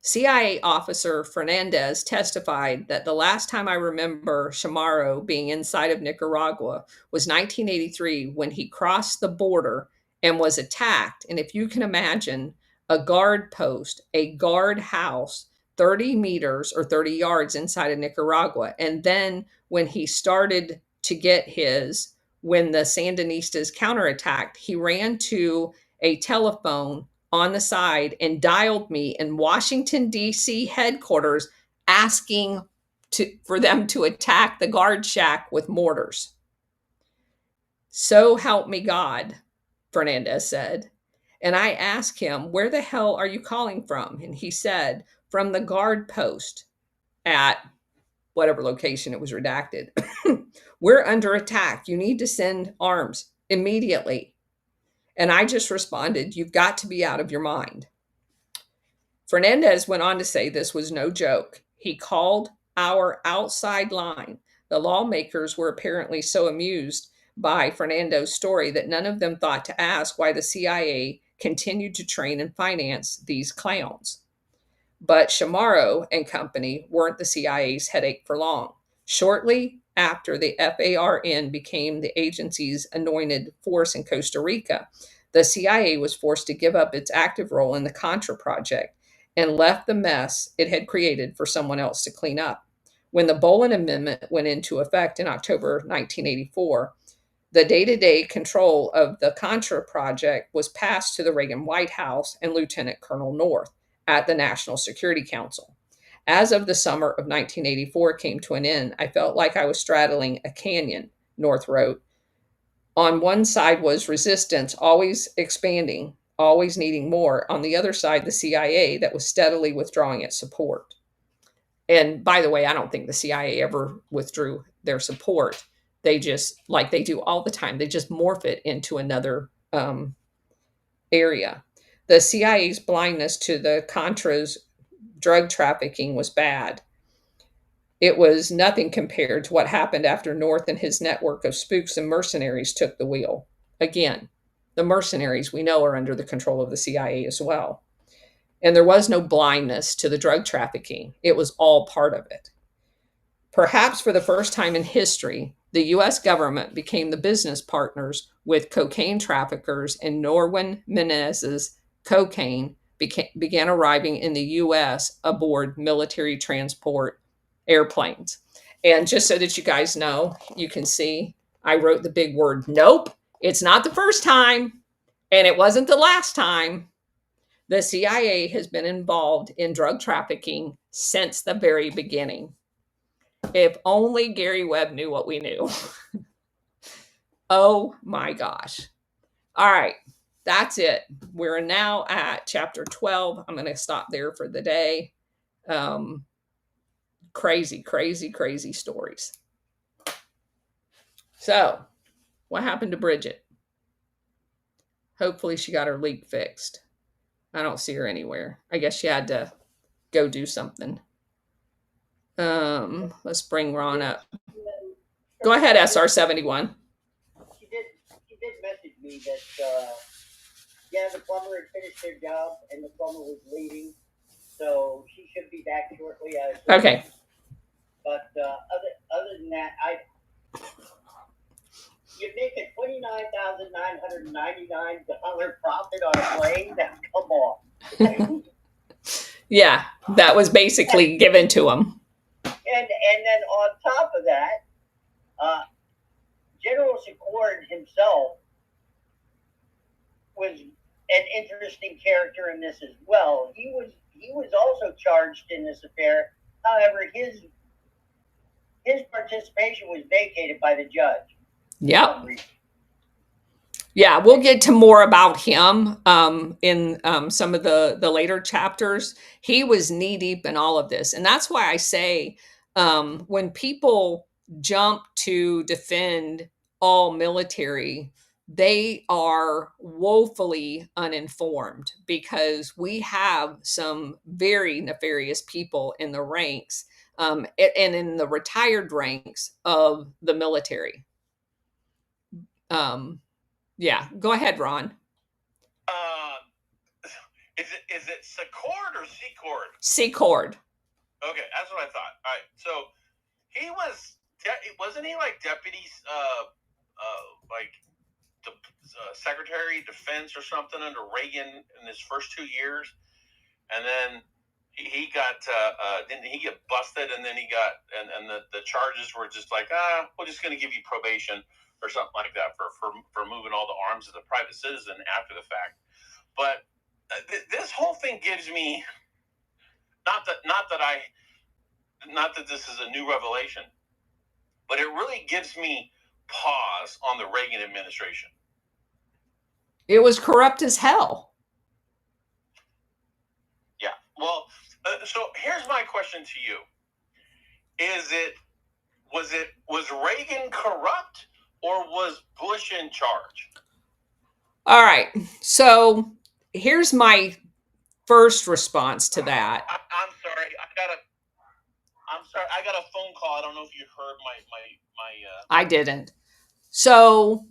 CIA officer Fernandez testified that the last time I remember Chamorro being inside of Nicaragua was 1983 when he crossed the border and was attacked. And if you can imagine a guard post, a guard house, 30 meters or 30 yards inside of Nicaragua. And then when he started to get when the Sandinistas counterattacked, he ran to a telephone on the side and dialed me in Washington, D.C. headquarters, asking for them to attack the guard shack with mortars. So help me God, Fernandez said. And I asked him, where the hell are you calling from? And he said, from the guard post at whatever location, it was redacted. We're under attack. You need to send arms immediately. And I just responded, you've got to be out of your mind. Fernandez went on to say this was no joke. He called our outside line. The lawmakers were apparently so amused by Fernando's story that none of them thought to ask why the CIA continued to train and finance these clowns. But Chamorro and company weren't the CIA's headache for long. Shortly after the FARN became the agency's anointed force in Costa Rica, the CIA was forced to give up its active role in the Contra project and left the mess it had created for someone else to clean up. When the Bolin Amendment went into effect in October 1984, the day-to-day control of the Contra project was passed to the Reagan White House and Lieutenant Colonel North at the National Security Council. As of the summer of 1984 came to an end, I felt like I was straddling a canyon, North wrote. On one side was resistance, always expanding, always needing more. On the other side, the CIA that was steadily withdrawing its support. And by the way, I don't think the CIA ever withdrew their support. They just, like they do all the time, they just morph it into another area. The CIA's blindness to the Contras drug trafficking was bad. It was nothing compared to what happened after North and his network of spooks and mercenaries took the wheel. Again, the mercenaries we know are under the control of the CIA as well. And there was no blindness to the drug trafficking. It was all part of it. Perhaps for the first time in history, the U.S. government became the business partners with cocaine traffickers, and Norwin Menezes' cocaine began arriving in the U.S. aboard military transport airplanes. And just so that you guys know, you can see I wrote the big word, nope. It's not the first time, and it wasn't the last time. The CIA has been involved in drug trafficking since the very beginning. If only Gary Webb knew what we knew. Oh my gosh. All right, that's it. We're now at chapter 12. I'm going to stop there for the day. Crazy, crazy, crazy stories. So, what happened to Bridget? Hopefully she got her leak fixed. I don't see her anywhere. I guess she had to go do something. Let's bring Ron up. Go ahead, SR71. She did message me that the plumber had finished their job and the plumber was leaving, so she should be back shortly. Okay. But other than that, you make a $29,999 profit on a plane. Come on. Yeah, that was basically given to him. And then on top of that, General Secord himself was an interesting character in this as well. He was also charged in this affair. However, his participation was vacated by the judge. Yep. Yeah, we'll get to more about him in some of the later chapters. He was knee deep in all of this. And that's why I say when people jump to defend all military, they are woefully uninformed because we have some very nefarious people in the ranks and in the retired ranks of the military. Yeah, go ahead, Ron. Is it Secord or Secord? Secord. Okay, that's what I thought. All right, so wasn't he like deputy, like the Secretary of Defense or something under Reagan in his first 2 years, and then he got didn't he get busted, and then he got and the charges were just like we're just going to give you probation or something like that for moving all the arms as a private citizen after the fact. But this whole thing gives me not that this is a new revelation, but it really gives me pause on the Reagan administration. It was corrupt as hell. Yeah. Well, so here's my question to you: was Reagan corrupt, or was Bush in charge? All right. So here's my first response to that. I'm sorry. I got a phone call. I don't know if you heard my I didn't. So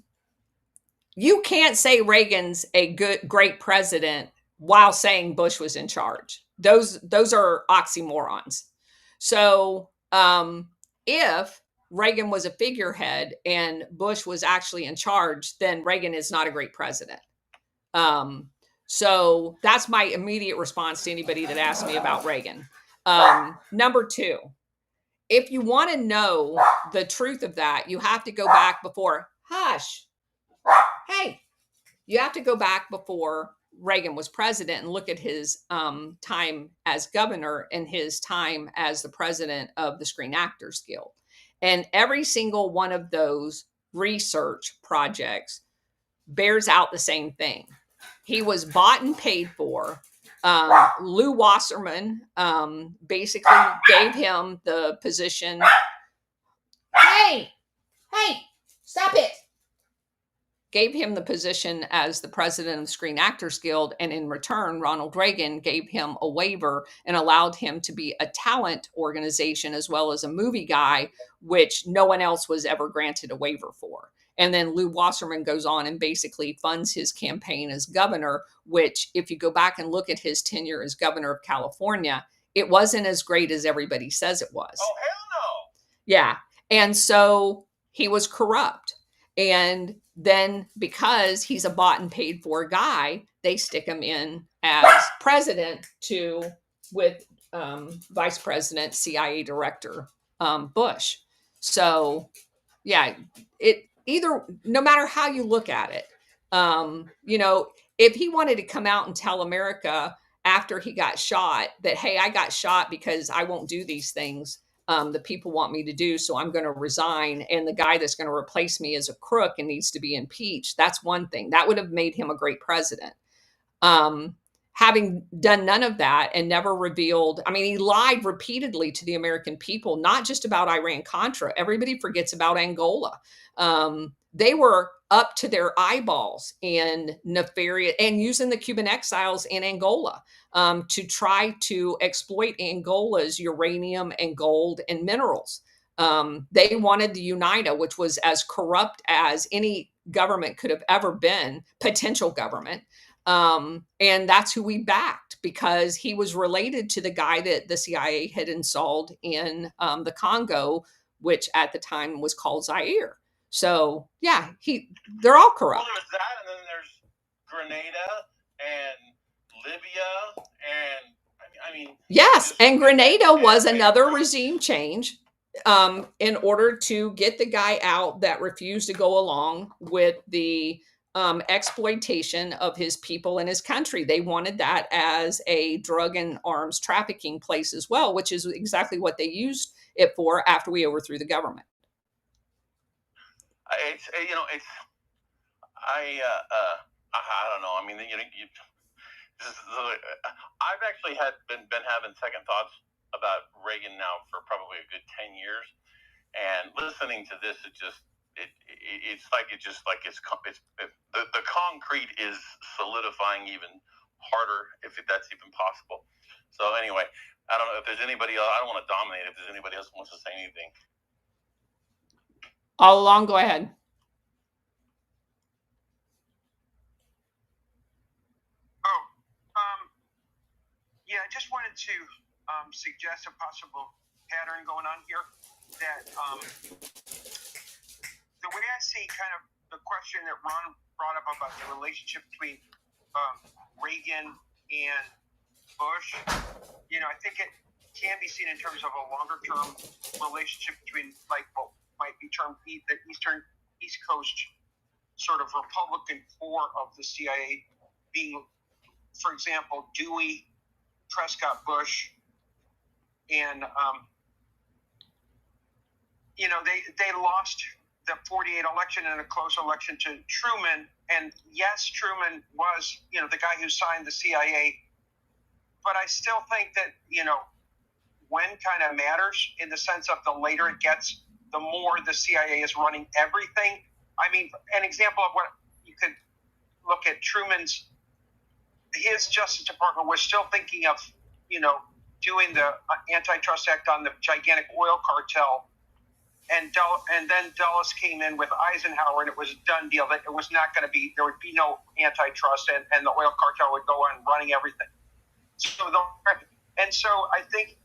you can't say Reagan's a great president while saying Bush was in charge. Those are oxymorons. So if Reagan was a figurehead and Bush was actually in charge, then Reagan is not a great president. So that's my immediate response to anybody that asks me about Reagan. Number two, if you want to know the truth of that, you have to go back before, you have to go back before Reagan was president and look at his time as governor and his time as the president of the Screen Actors Guild. And every single one of those research projects bears out the same thing. He was bought and paid for. Lou Wasserman basically gave him the position. Hey, stop it. Gave him the position as the president of the Screen Actors Guild. And in return, Ronald Reagan gave him a waiver and allowed him to be a talent organization as well as a movie guy, which no one else was ever granted a waiver for. And then Lou Wasserman goes on and basically funds his campaign as governor, which if you go back and look at his tenure as governor of California, it wasn't as great as everybody says it was. Oh, hell no. Yeah. And so he was corrupt. And then because he's a bought and paid for guy, they stick him in as president with vice president, CIA director Bush. So yeah, no matter how you look at it, if he wanted to come out and tell America after he got shot that, hey, I got shot because I won't do these things the people want me to do, so I'm going to resign, and the guy that's going to replace me is a crook and needs to be impeached, that's one thing. That would have made him a great president. Having done none of that and never revealed, he lied repeatedly to the American people, not just about Iran-Contra. Everybody forgets about Angola. They were up to their eyeballs in nefarious and using the Cuban exiles in Angola to try to exploit Angola's uranium and gold and minerals. They wanted the UNITA, which was as corrupt as any government could have ever been, potential government. And that's who we backed because he was related to the guy that the CIA had installed in the Congo, which at the time was called Zaire. So yeah, they're all corrupt. Well, there's that, and then there's Grenada and Libya, and yes, and Grenada was another regime change in order to get the guy out that refused to go along with the exploitation of his people and his country. They wanted that as a drug and arms trafficking place as well, which is exactly what they used it for after we overthrew the government. I don't know. I mean, I've actually been having second thoughts about Reagan now for probably a good 10 years, and listening to this, it's like the concrete is solidifying even harder, if that's even possible. So anyway, I don't know if there's anybody else. I don't want to dominate. If there's anybody else who wants to say anything. All along, go ahead. Yeah, I just wanted to suggest a possible pattern going on here. That the way I see kind of the question that Ron brought up about the relationship between Reagan and Bush, I think it can be seen in terms of a longer term relationship between like what might be termed the East Coast sort of Republican core of the CIA being, for example, Dewey, Prescott Bush, and they lost the 48 election in a close election to Truman, and yes, Truman was the guy who signed the CIA, but I still think that when kind of matters in the sense of the later it gets, the more the CIA is running everything. I mean, an example of what you could look at his Justice Department was still thinking of, doing the Antitrust Act on the gigantic oil cartel. And then Dulles came in with Eisenhower, and it was a done deal that it was not going to be, there would be no antitrust, and the oil cartel would go on running everything. So I think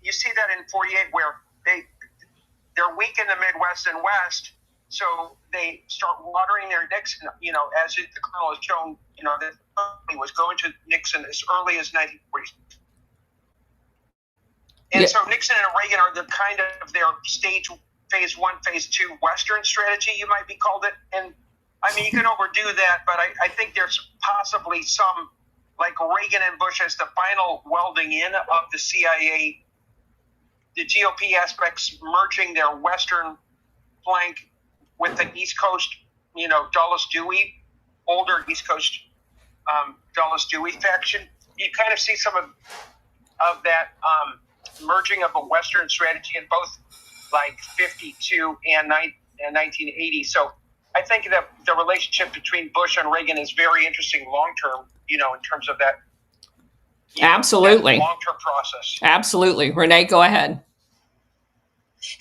you see that in 48 where they're weak in the Midwest and West, so they start watering their Nixon, as the colonel has shown, that he was going to Nixon as early as 1940s. And so Nixon and Reagan are the kind of their phase 1, phase 2 Western strategy, you might be called it. And I mean, you can overdo that, but I think there's possibly some, like Reagan and Bush as the final welding in of the CIA, the GOP aspects merging their Western flank with the East Coast, Dulles Dewey, older East Coast Dulles Dewey faction. You kind of see some of that merging of a Western strategy in both like 52 and 1980. So I think that the relationship between Bush and Reagan is very interesting long term, in terms of that. Absolutely. Long-term process. Absolutely. Renee, go ahead.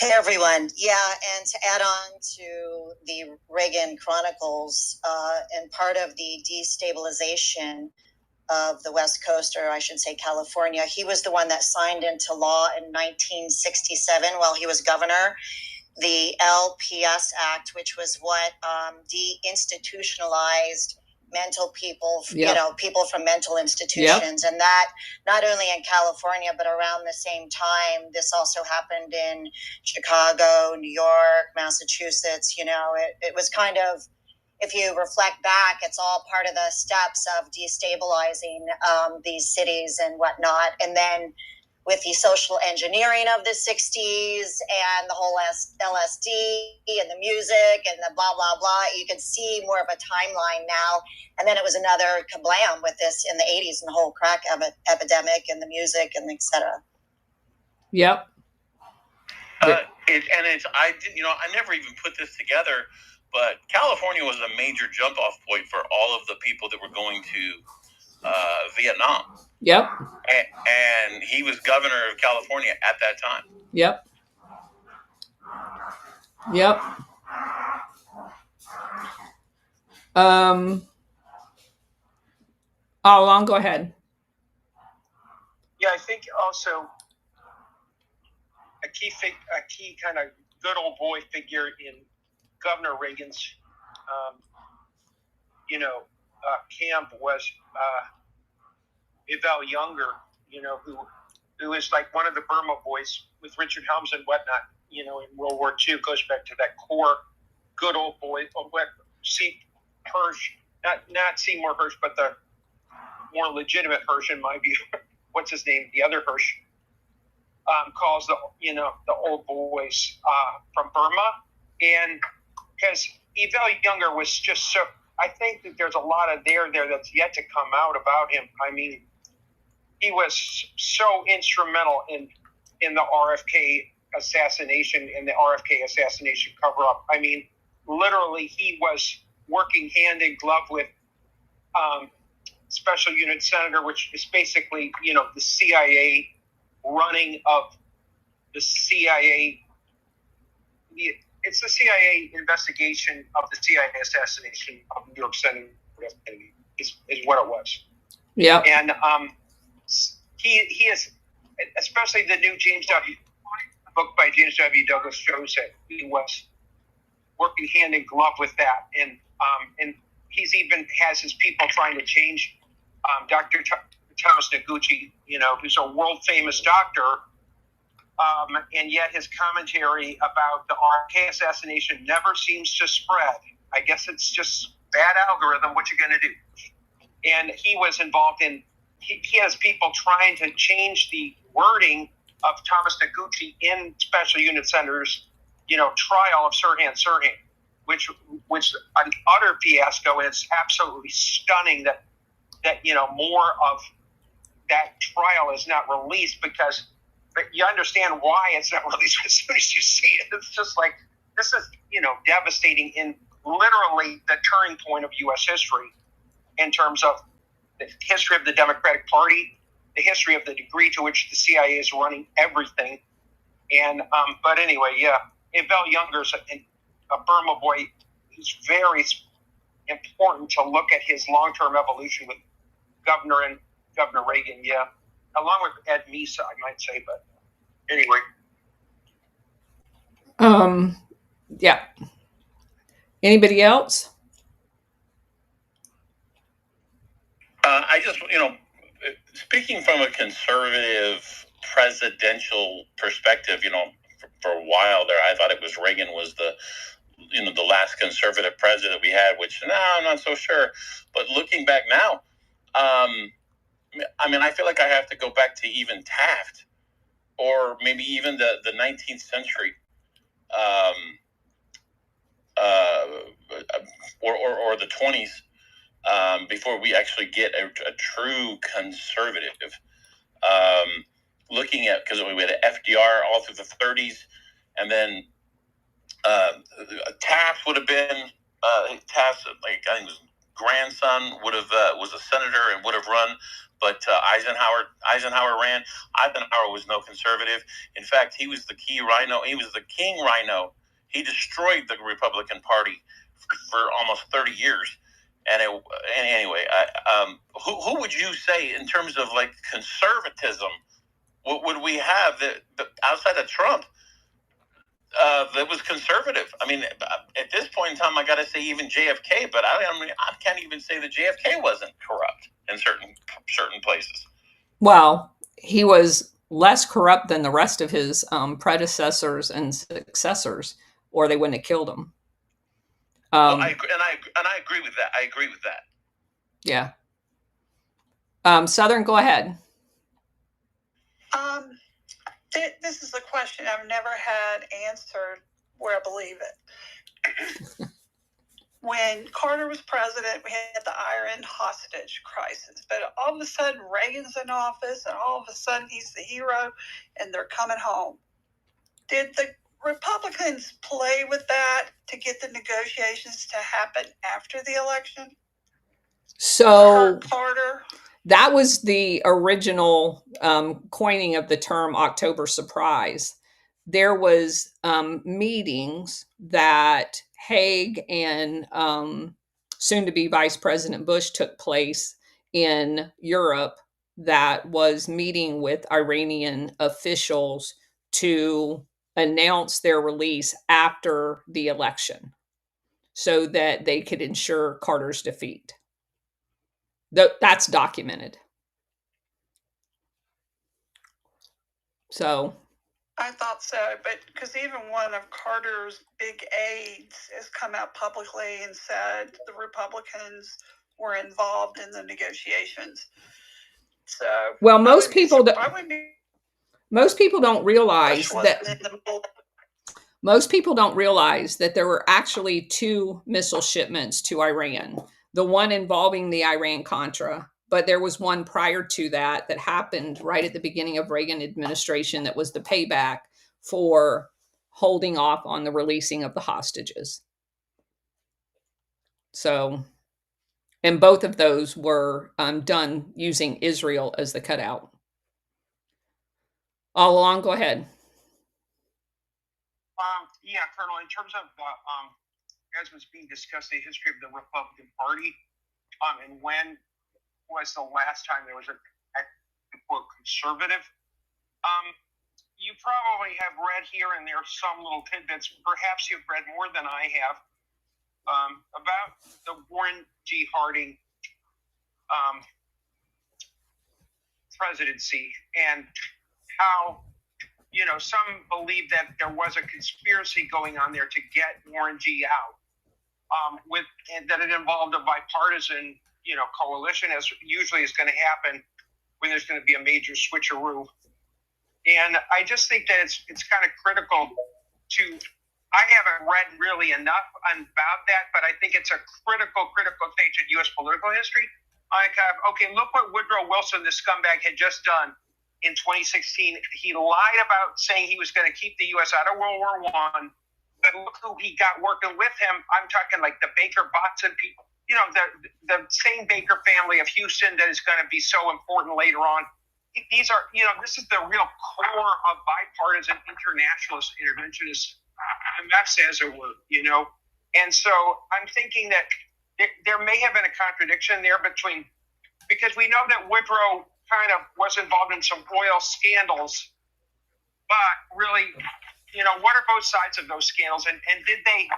Hey, everyone. Yeah, and to add on to the Reagan Chronicles, and part of the destabilization of the West Coast, or I should say California, he was the one that signed into law in 1967 while he was governor, the LPS Act, which was what deinstitutionalized mental people, people from mental institutions. And that not only in California, but around the same time, this also happened in Chicago, New York, Massachusetts. It was kind of, if you reflect back, it's all part of the steps of destabilizing these cities and whatnot. And then with the social engineering of the 60s and the whole LSD and the music and the blah, blah, blah, you can see more of a timeline now. And then it was another kablam with this in the 80s and the whole crack epidemic and the music and et cetera. Yep. I never even put this together, but California was a major jump off point for all of the people that were going to Vietnam. Yep. And he was governor of California at that time. Yep. Yep. All along, go ahead. Yeah, I think also a key kind of good old boy figure in Governor Reagan's, camp was Eval Younger, who is like one of the Burma boys with Richard Helms and whatnot, in World War II, goes back to that core good old boy, Hirsch, not Seymour Hirsch, but the more legitimate Hirsch in my view. What's his name? The other Hirsch calls the old boys from Burma, and because Yvel Younger was just so. I think that there's a lot of there that's yet to come out about him. I mean, he was so instrumental in the RFK assassination and the RFK assassination cover-up. I mean, literally, he was working hand in glove with Special Unit Senator, which is basically, the CIA running of the CIA. It's the CIA investigation of the CIA assassination of New York Senator Kennedy is what it was. Yeah. And he is, especially the new book by James W. Douglas shows that he was working hand in glove with that. And he's even has his people trying to change Dr. Thomas Noguchi, who's a world famous doctor. And yet his commentary about the RFK assassination never seems to spread. I guess it's just bad algorithm. What you're going to do? And he was involved in. He has people trying to change the wording of Thomas Noguchi in Special Unit Senator's, trial of Sirhan Sirhan, which an utter fiasco. And it's absolutely stunning that more of that trial is not released because. But you understand why it's not released as soon as you see it. It's just like, this is, devastating in literally the turning point of U.S. history in terms of the history of the Democratic Party, the history of the degree to which the CIA is running everything. And, but anyway, yeah, Yvel Younger's a Burma boy. It's very important to look at his long-term evolution with Governor Reagan, yeah. Along with Ed Misa, I might say, but anyway. Yeah. Anybody else? I just, speaking from a conservative presidential perspective, for a while there, I thought it was Reagan was the last conservative president we had, which now I'm not so sure. But looking back now, I feel like I have to go back to even Taft, or maybe even the 19th century, or the 20s, before we actually get a true conservative. Looking at, because we had FDR all through the 30s, and then Taft would have been Taft's, I think his grandson was a senator and would have run. But Eisenhower ran. Eisenhower was no conservative. In fact, he was the key rhino. He was the king rhino. He destroyed the Republican Party for almost 30 years. And anyway, who would you say in terms of like conservatism? What would we have that outside of Trump that was conservative? At this point in time, I got to say even JFK, but I can't even say that JFK wasn't corrupt in certain places. Well, he was less corrupt than the rest of his predecessors and successors, or they wouldn't have killed him. I agree with that. I agree with that. Yeah. Southern, go ahead. This is a question I've never had answered where I believe it. When Carter was president, we had the Iran hostage crisis. But all of a sudden, Reagan's in office, and all of a sudden, he's the hero, and they're coming home. Did the Republicans play with that to get the negotiations to happen after the election? So Carter. That was the original coining of the term October surprise. There was meetings that Haig and soon-to-be Vice President Bush took place in Europe that was meeting with Iranian officials to announce their release after the election so that they could ensure Carter's defeat. That's documented. So I thought so, but because even one of Carter's big aides has come out publicly and said the Republicans were involved in the negotiations. So, well, most people don't realize that. Most people don't realize that there were actually 2 missile shipments to Iran. The one involving the Iran-Contra, but there was one prior to that happened right at the beginning of Reagan administration that was the payback for holding off on the releasing of the hostages. So, and both of those were done using Israel as the cutout. All along, go ahead. Yeah, Colonel, in terms of as was being discussed, the history of the Republican Party, and when was the last time there was a quote conservative, you probably have read here and there some little tidbits. Perhaps you've read more than I have about the Warren G. Harding presidency and how, you know, some believe that there was a conspiracy going on there to get Warren G. out, and that it involved a bipartisan, you know, coalition, as usually is going to happen when there's going to be a major switcheroo. And I just think that it's kind of critical to. I haven't read really enough about that, but I think it's a critical stage in U.S. political history. Okay, look what Woodrow Wilson, the scumbag, had just done. In 2016, he lied about saying he was going to keep the U.S. out of World War I. But look who he got working with him. I'm talking like the Baker Botson people, you know, the same Baker family of Houston that is going to be so important later on. These are, you know, this is the real core of bipartisan internationalist interventionist MFs, as it were, you know. And so I'm thinking that there may have been a contradiction there because we know that Woodrow kind of was involved in some oil scandals, but really, you know, what are both sides of those scandals? And did they,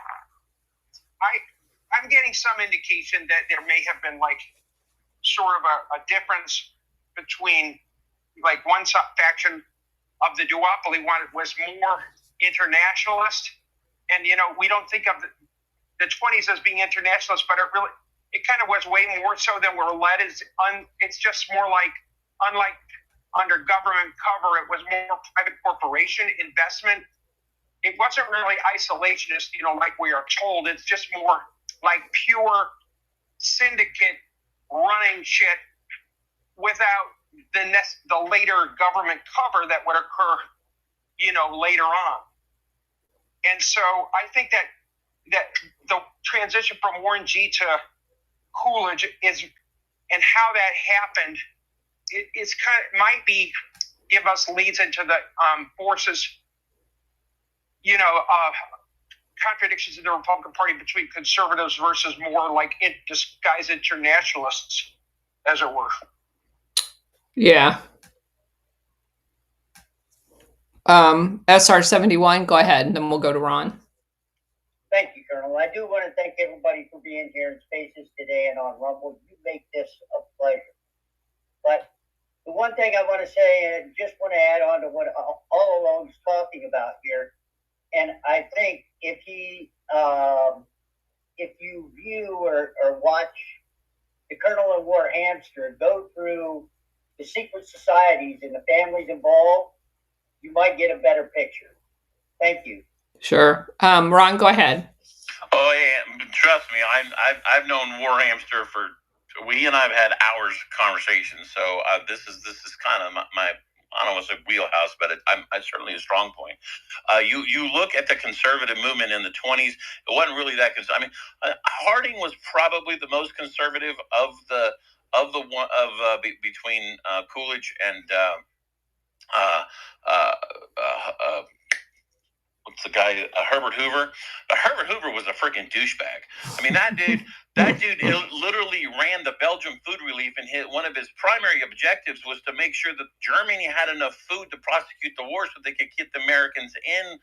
I'm getting some indication that there may have been like sort of a difference between like one faction of the duopoly was more internationalist. And, you know, we don't think of the 20s as being internationalist, but it kind of was way more so than we're led. It's just more like, unlike under government cover, it was more private corporation investment. It wasn't really isolationist, you know, like we are told. It's just more like pure syndicate running shit without the later government cover that would occur, you know, later on. And so I think that the transition from Warren G to Coolidge and how that happened, it's kind of might be give us leads into the forces, you know, contradictions in the Republican Party between conservatives versus more like disguised internationalists, as it were. Yeah. SR 71, go ahead, and then we'll go to Ron. Thank you, Colonel. I do want to thank everybody for being here in Spaces today and on Rumble. You make this a pleasure. But the one thing I want to say, and just want to add on to what all along is talking about here, and I think if you view or watch the Colonel and War Hamster and go through the secret societies and the families involved, you might get a better picture. Thank you. Sure. Ron, go ahead. Oh, yeah. Trust me, I've known War Hamster we and I've had hours of conversation. So this is kind of my I don't want to say wheelhouse, but it's certainly a strong point. You look at the conservative movement in the 20s. It wasn't really that conservative. I mean, Harding was probably the most conservative of the one between Coolidge and what's the guy? Herbert Hoover. Herbert Hoover was a freaking douchebag. I mean, that dude literally ran the Belgium food relief, and one of his primary objectives was to make sure that Germany had enough food to prosecute the war so they could get the Americans in.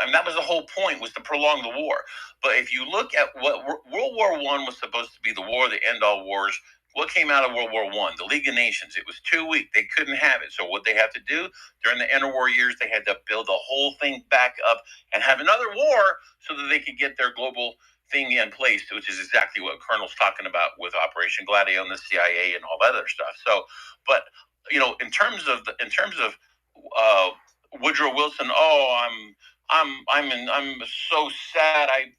And that was the whole point, was to prolong the war. But if you look at what World War I was supposed to be, the war, the end all wars, what came out of World War I? The League of Nations. It was too weak. They couldn't have it. So what they had to do during the interwar years, they had to build the whole thing back up and have another war so that they could get their global thing in place, which is exactly what Colonel's talking about with Operation Gladio and the CIA and all that other stuff. So, but in terms of Woodrow Wilson, I'm so sad. I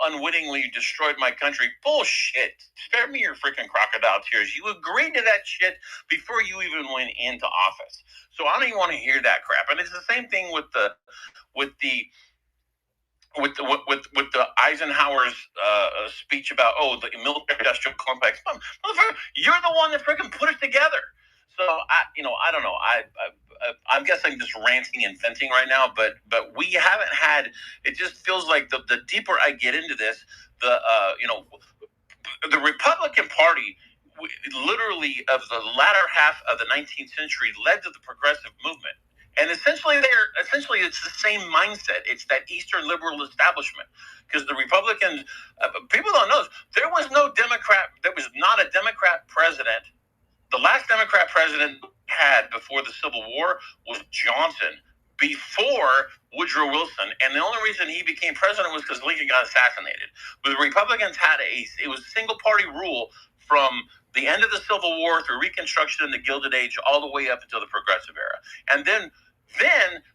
unwittingly destroyed my country. Bullshit. Spare me your freaking crocodile tears. You agreed to that shit before you even went into office. So I don't even want to hear that crap. And it's the same thing with the Eisenhower's speech about the military industrial complex. You're the one that freaking put it together. So I don't know. I guess I'm just ranting and venting right now, but we haven't had. It just feels like the deeper I get into this, the Republican Party, literally of the latter half of the 19th century, led to the progressive movement. And essentially, it's the same mindset. It's that Eastern liberal establishment. Because the Republicans, people don't know this, there was not a Democrat president. The last Democrat president had before the Civil War was Johnson, before Woodrow Wilson. And the only reason he became president was because Lincoln got assassinated. But the Republicans it was single party rule from the end of the Civil War through Reconstruction and the Gilded Age all the way up until the Progressive Era. And then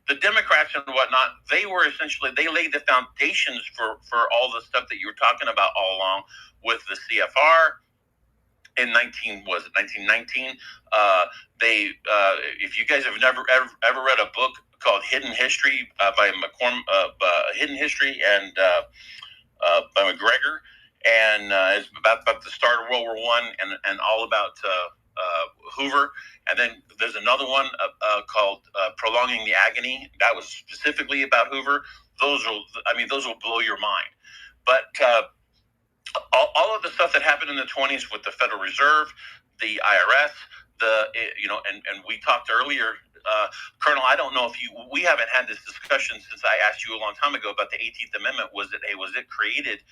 the Democrats and whatnot, they laid the foundations for all the stuff that you were talking about all along with the CFR in 1919. If you guys have never ever read a book called Hidden History by Hidden History and by McGregor, and it's about the start of World War I and all about Hoover. And then there's another one called Prolonging the Agony. That was specifically about Hoover. Those will blow your mind. But all of the stuff that happened in the 20s with the Federal Reserve, the IRS, and we talked earlier, Colonel, I don't know if we haven't had this discussion since I asked you a long time ago about the 18th Amendment. Was it created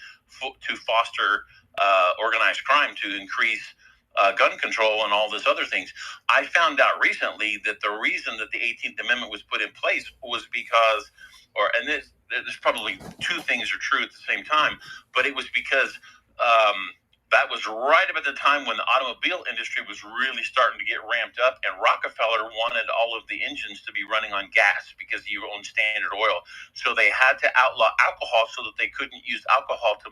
to foster organized crime, to increase gun control and all this other things? I found out recently that the reason that the 18th Amendment was put in place was because, there's probably two things are true at the same time, but it was because that was right about the time when the automobile industry was really starting to get ramped up, and Rockefeller wanted all of the engines to be running on gas because you own Standard Oil. So they had to outlaw alcohol so that they couldn't use alcohol to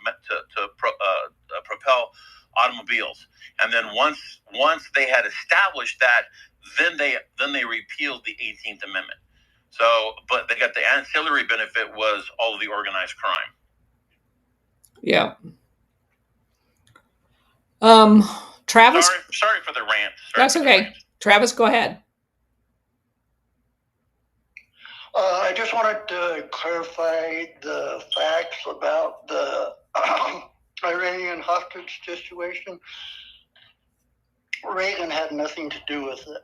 propel automobiles. And then once they had established that, then they repealed the 18th Amendment. So, but they got the ancillary benefit was all of the organized crime. Yeah. Travis. Sorry for the rant. That's okay. Travis, go ahead. I just wanted to clarify the facts about the Iranian hostage situation. Reagan had nothing to do with it.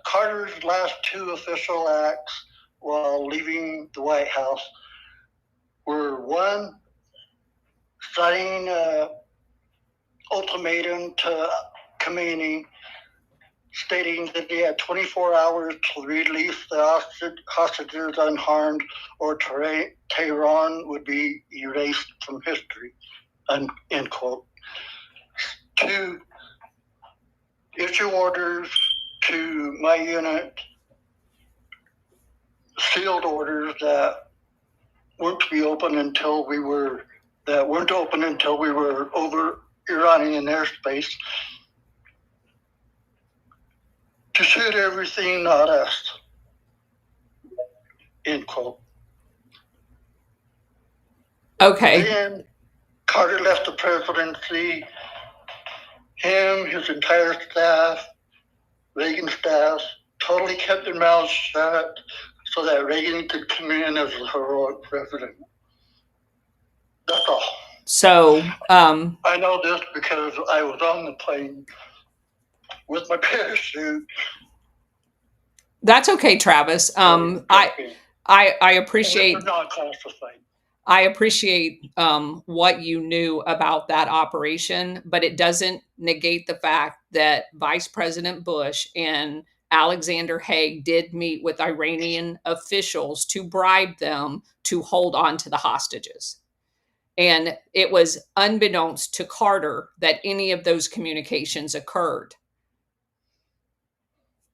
Carter's last two official acts while leaving the White House were, one, signing an ultimatum to Khomeini stating that he had 24 hours to release the hostages unharmed, or Tehran would be erased from history, end quote. Two, issue orders to my unit, sealed orders that weren't open until we were over Iranian airspace, to shoot everything, not us, end quote. Okay. Then Carter left the presidency. Him, his entire staff, Reagan staff, totally kept their mouths shut so that Reagan could come in as a heroic president. That's all. So, I know this because I was on the plane with my parachute. That's okay, Travis. I appreciate. Not classified. I appreciate what you knew about that operation, but it doesn't negate the fact that Vice President Bush and Alexander Haig did meet with Iranian officials to bribe them to hold on to the hostages. And it was unbeknownst to Carter that any of those communications occurred.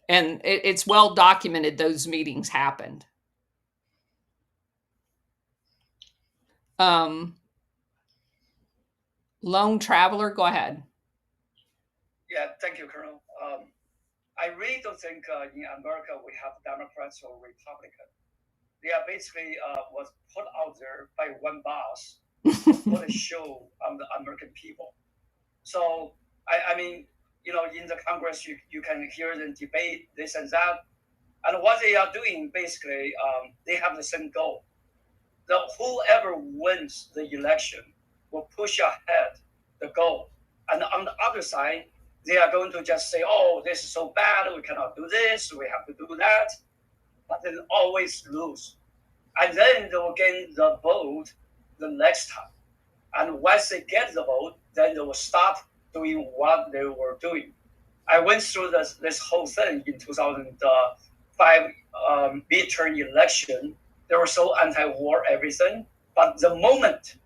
And it's well documented those meetings happened. Lone Traveler, go ahead. Yeah, thank you, Colonel. I really don't think in America we have Democrats or Republicans. They are basically was put out there by one boss to put a show on the American people. So, I mean, you know, in the Congress, you can hear them debate this and that. And what they are doing, basically, they have the same goal. Whoever wins the election will push ahead the goal. And on the other side, they are going to just say, oh, this is so bad, we cannot do this, we have to do that. But they always lose. And then they will gain the vote the next time. And once they get the vote, then they will stop doing what they were doing. I went through this whole thing in 2005 midterm election. They were so anti-war, everything. But the moment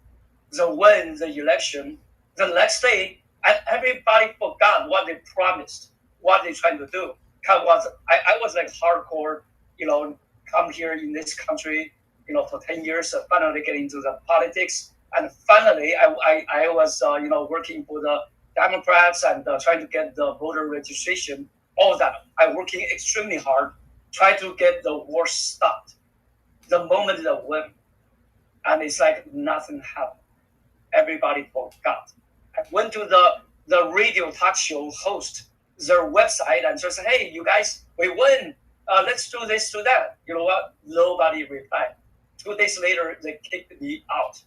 they win the election, the next day, everybody forgot what they promised, what they trying to do. I was like hardcore, you know, come here in this country, you know, for 10 years, finally get into the politics. And finally, I was, you know, working for the Democrats and trying to get the voter registration, all that. I'm working extremely hard, try to get the war stopped. The moment they win, and it's like nothing happened. Everybody forgot. I went to the radio talk show host, their website, and just said, hey, you guys, we win. Let's do this, do that. You know what? Nobody replied. 2 days later, they kicked me out.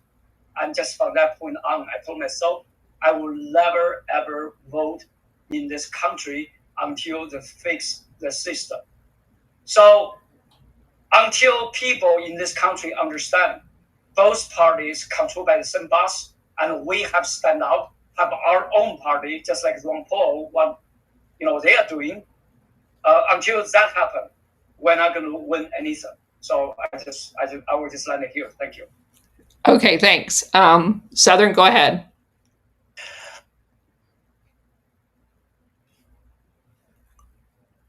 And just from that point on, I told myself, I will never, ever vote in this country until they fix the system. So until people in this country understand both parties controlled by the same boss, and we have to stand up, have our own party, just like Ron Paul, what they are doing. Until that happens, we're not going to win anything. So I will just land it here. Thank you. Okay, thanks. Southern, go ahead.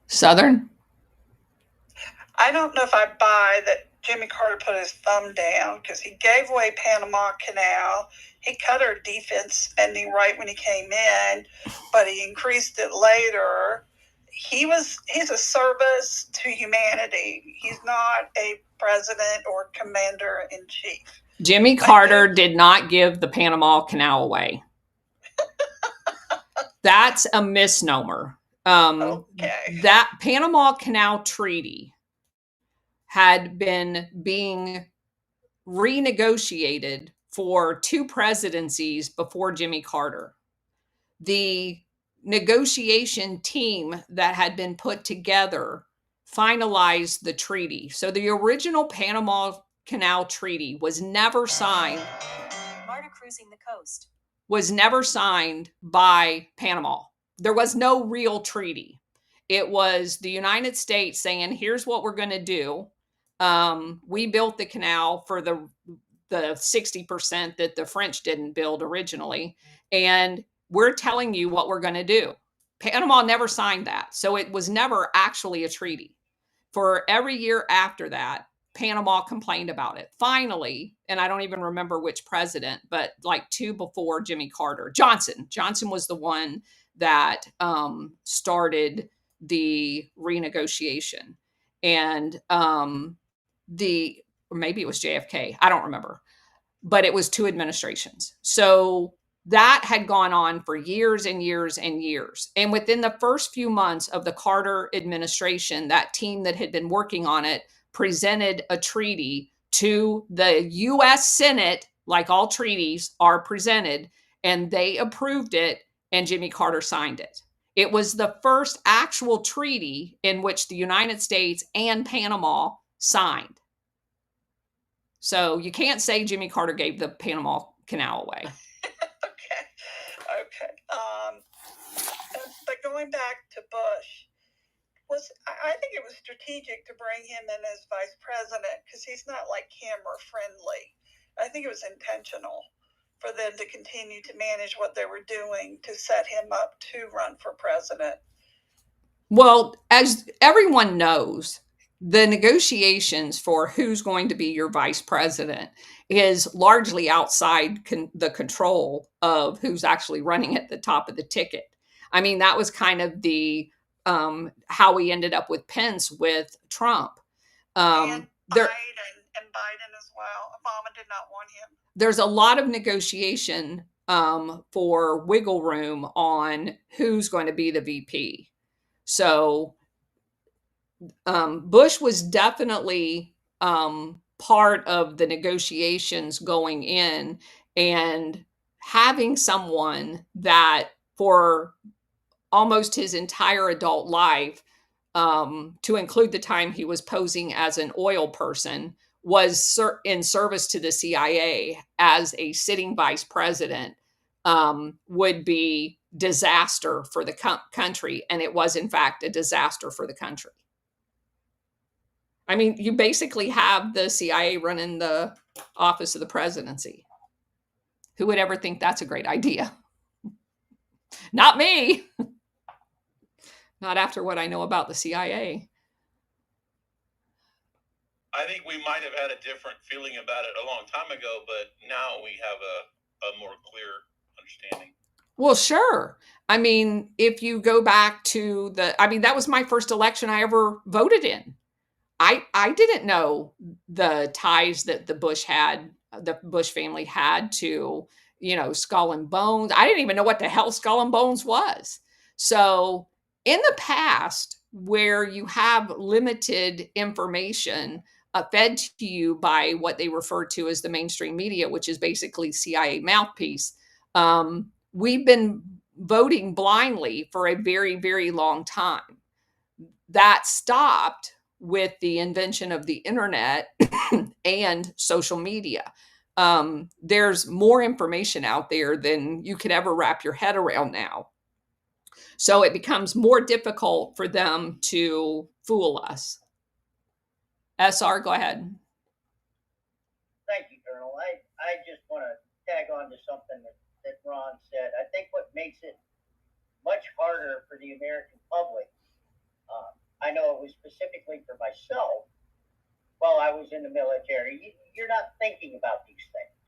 Southern? I don't know if I buy that Jimmy Carter put his thumb down, because he gave away Panama Canal. He cut our defense spending right when he came in, but he increased it later. He's a service to humanity. He's not a president or commander-in-chief. Jimmy Carter did not give the Panama Canal away. That's a misnomer. Okay. That Panama Canal Treaty had been being renegotiated for 2 presidencies before Jimmy Carter. The negotiation team that had been put together finalized the treaty. So the original Panama Canal Treaty was never signed. Marta cruising the coast. Was never signed by Panama. There was no real treaty. It was the United States saying, here's what we're going to do. We built the canal for the 60% that the French didn't build originally. And we're telling you what we're going to do. Panama never signed that. So it was never actually a treaty. For every year after that, Panama complained about it. Finally, and I don't even remember which president, but like 2 before Jimmy Carter, Johnson was the one that started the renegotiation. And or maybe it was JFK. I don't remember, but it was 2 administrations. So that had gone on for years and years and years. And within the first few months of the Carter administration, that team that had been working on it presented a treaty to the U.S. Senate, like all treaties are presented, and they approved it, and Jimmy Carter signed it. It was the first actual treaty in which the United States and Panama signed. So you can't say Jimmy Carter gave the Panama Canal away. Okay. But going back to Bush, I think it was strategic to bring him in as vice president because he's not like camera friendly. I think it was intentional for them to continue to manage what they were doing to set him up to run for president. Well, as everyone knows, the negotiations for who's going to be your vice president is largely outside the control of who's actually running at the top of the ticket. I mean, that was kind of the how we ended up with Pence with Trump. And Biden as well. Obama did not want him. There's a lot of negotiation for wiggle room on who's going to be the VP. So Bush was definitely part of the negotiations going in, and having someone that for almost his entire adult life, to include the time he was posing as an oil person, was in service to the CIA as a sitting vice president, would be disaster for the country. And it was, in fact, a disaster for the country. I mean, you basically have the CIA running the office of the presidency. Who would ever think that's a great idea? Not me. Not after what I know about the CIA. I think we might have had a different feeling about it a long time ago, but now we have a more clear understanding. Well, sure. I mean, if you go back to that was my first election I ever voted in. I didn't know the ties that the Bush family had to, Skull and Bones. I didn't even know what the hell Skull and Bones was. So in the past, where you have limited information fed to you by what they refer to as the mainstream media, which is basically CIA mouthpiece, we've been voting blindly for a very, very long time. That stopped with the invention of the internet and social media. There's more information out there than you could ever wrap your head around now. So it becomes more difficult for them to fool us. SR, go ahead. Thank you, Colonel. I just want to tag on to something that Ron said. I think what makes it much harder for the American public, I know it was specifically for myself while I was in the military, you're not thinking about these things.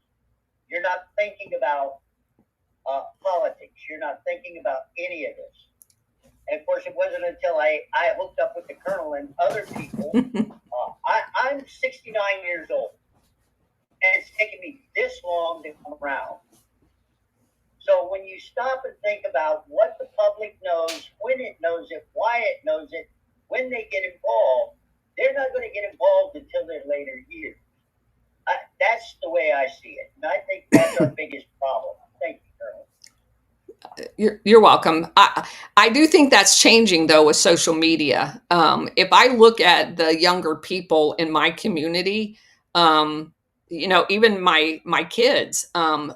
You're not thinking about politics. You're not thinking about any of this. And of course, it wasn't until I hooked up with the Colonel and other people. I'm 69 years old, and it's taken me this long to come around. So when you stop and think about what the public knows, when it knows it, why it knows it, when they get involved, they're not going to get involved until their later years. That's the way I see it. And I think that's our biggest problem. Thank you, Colonel. You're welcome. I do think that's changing, though, with social media. If I look at the younger people in my community, even my kids,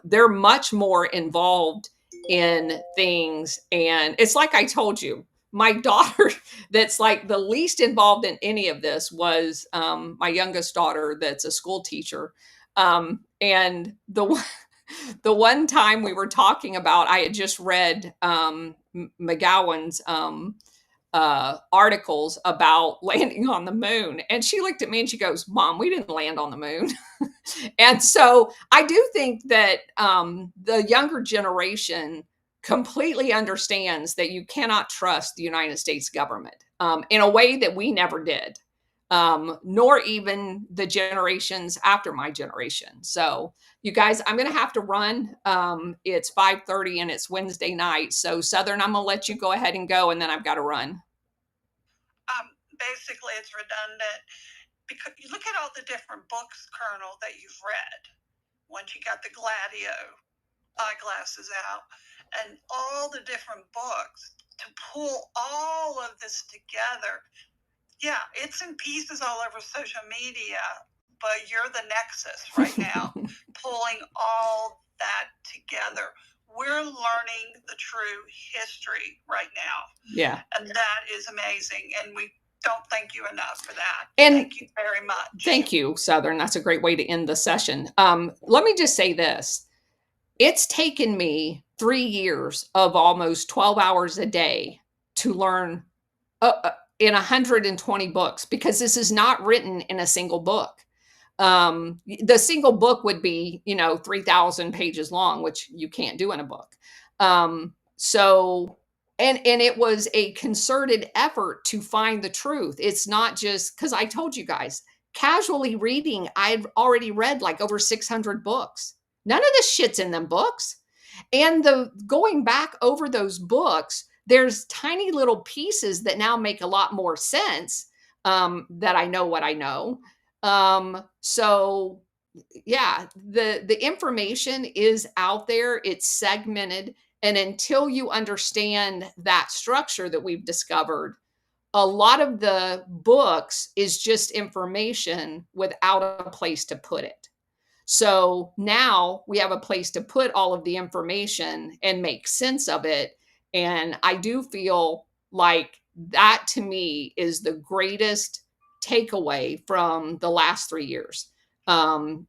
they're much more involved in things. And it's like I told you, my daughter that's like the least involved in any of this was my youngest daughter that's a school teacher. And the one time we were talking about, I had just read McGowan's articles about landing on the moon. And she looked at me and she goes, "Mom, we didn't land on the moon." And so I do think that the younger generation completely understands that you cannot trust the United States government in a way that we never did, nor even the generations after my generation. So you guys, I'm going to have to run. It's 5:30 and it's Wednesday night. So Southern, I'm going to let you go ahead and go, and then I've got to run. Basically, it's redundant because you look at all the different books, Colonel, that you've read. Once you got the Gladio eyeglasses out, and all the different books to pull all of this together. Yeah, it's in pieces all over social media, but you're the nexus right now, pulling all that together. We're learning the true history right now. Yeah. And that is amazing. And we don't thank you enough for that. And thank you very much. Thank you, Southern. That's a great way to end the session. Let me just say this. It's taken me 3 years of almost 12 hours a day to learn in 120 books, because this is not written in a single book. The single book would be, 3,000 pages long, which you can't do in a book. And it was a concerted effort to find the truth. It's not just because I told you guys, casually reading, I've already read like over 600 books. None of this shit's in them books. And going back over those books, there's tiny little pieces that now make a lot more sense, that I know what I know. So yeah, the information is out there. It's segmented. And until you understand that structure that we've discovered, a lot of the books is just information without a place to put it. So now we have a place to put all of the information and make sense of it. And I do feel like that, to me, is the greatest takeaway from the last 3 years,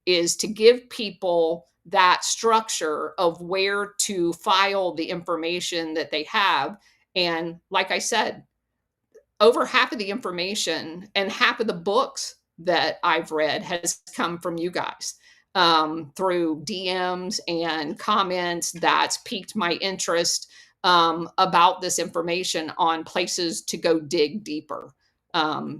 is to give people that structure of where to file the information that they have. And like I said, over half of the information and half of the books that I've read has come from you guys, through DMs and comments that's piqued my interest, about this information on places to go dig deeper.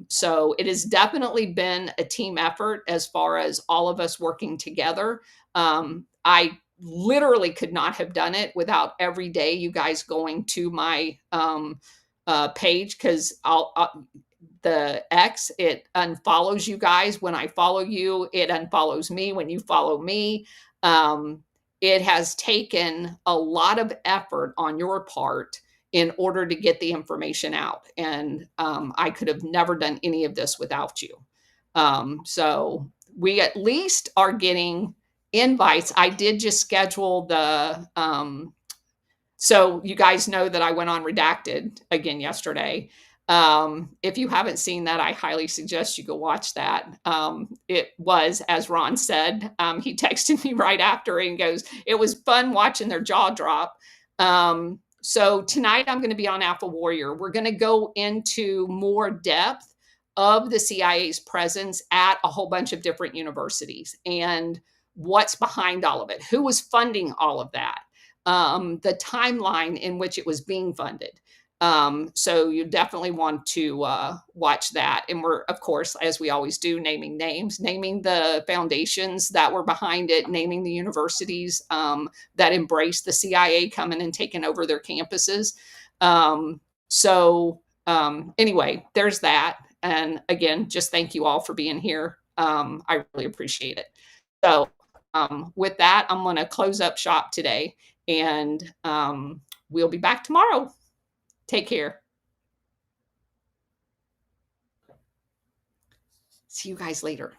So it has definitely been a team effort as far as all of us working together. I literally could not have done it without every day you guys going to my page, because the X, it unfollows you guys when I follow you. It unfollows me when you follow me. It has taken a lot of effort on your part in order to get the information out. And I could have never done any of this without you. So we at least are getting invites. I did just schedule the, so you guys know that I went on Redacted again yesterday. If you haven't seen that, I highly suggest you go watch that. It was, as Ron said, he texted me right after and goes, it was fun watching their jaw drop. So tonight I'm going to be on Alpha Warrior. We're going to go into more depth of the CIA's presence at a whole bunch of different universities and what's behind all of it, who was funding all of that, the timeline in which it was being funded. So you definitely want to watch that. And we're, of course, as we always do, naming names, naming the foundations that were behind it, naming the universities that embraced the CIA coming and taking over their campuses. Anyway, there's that. And again, just thank you all for being here. I really appreciate it. So with that, I'm going to close up shop today, and we'll be back tomorrow. Take care. See you guys later.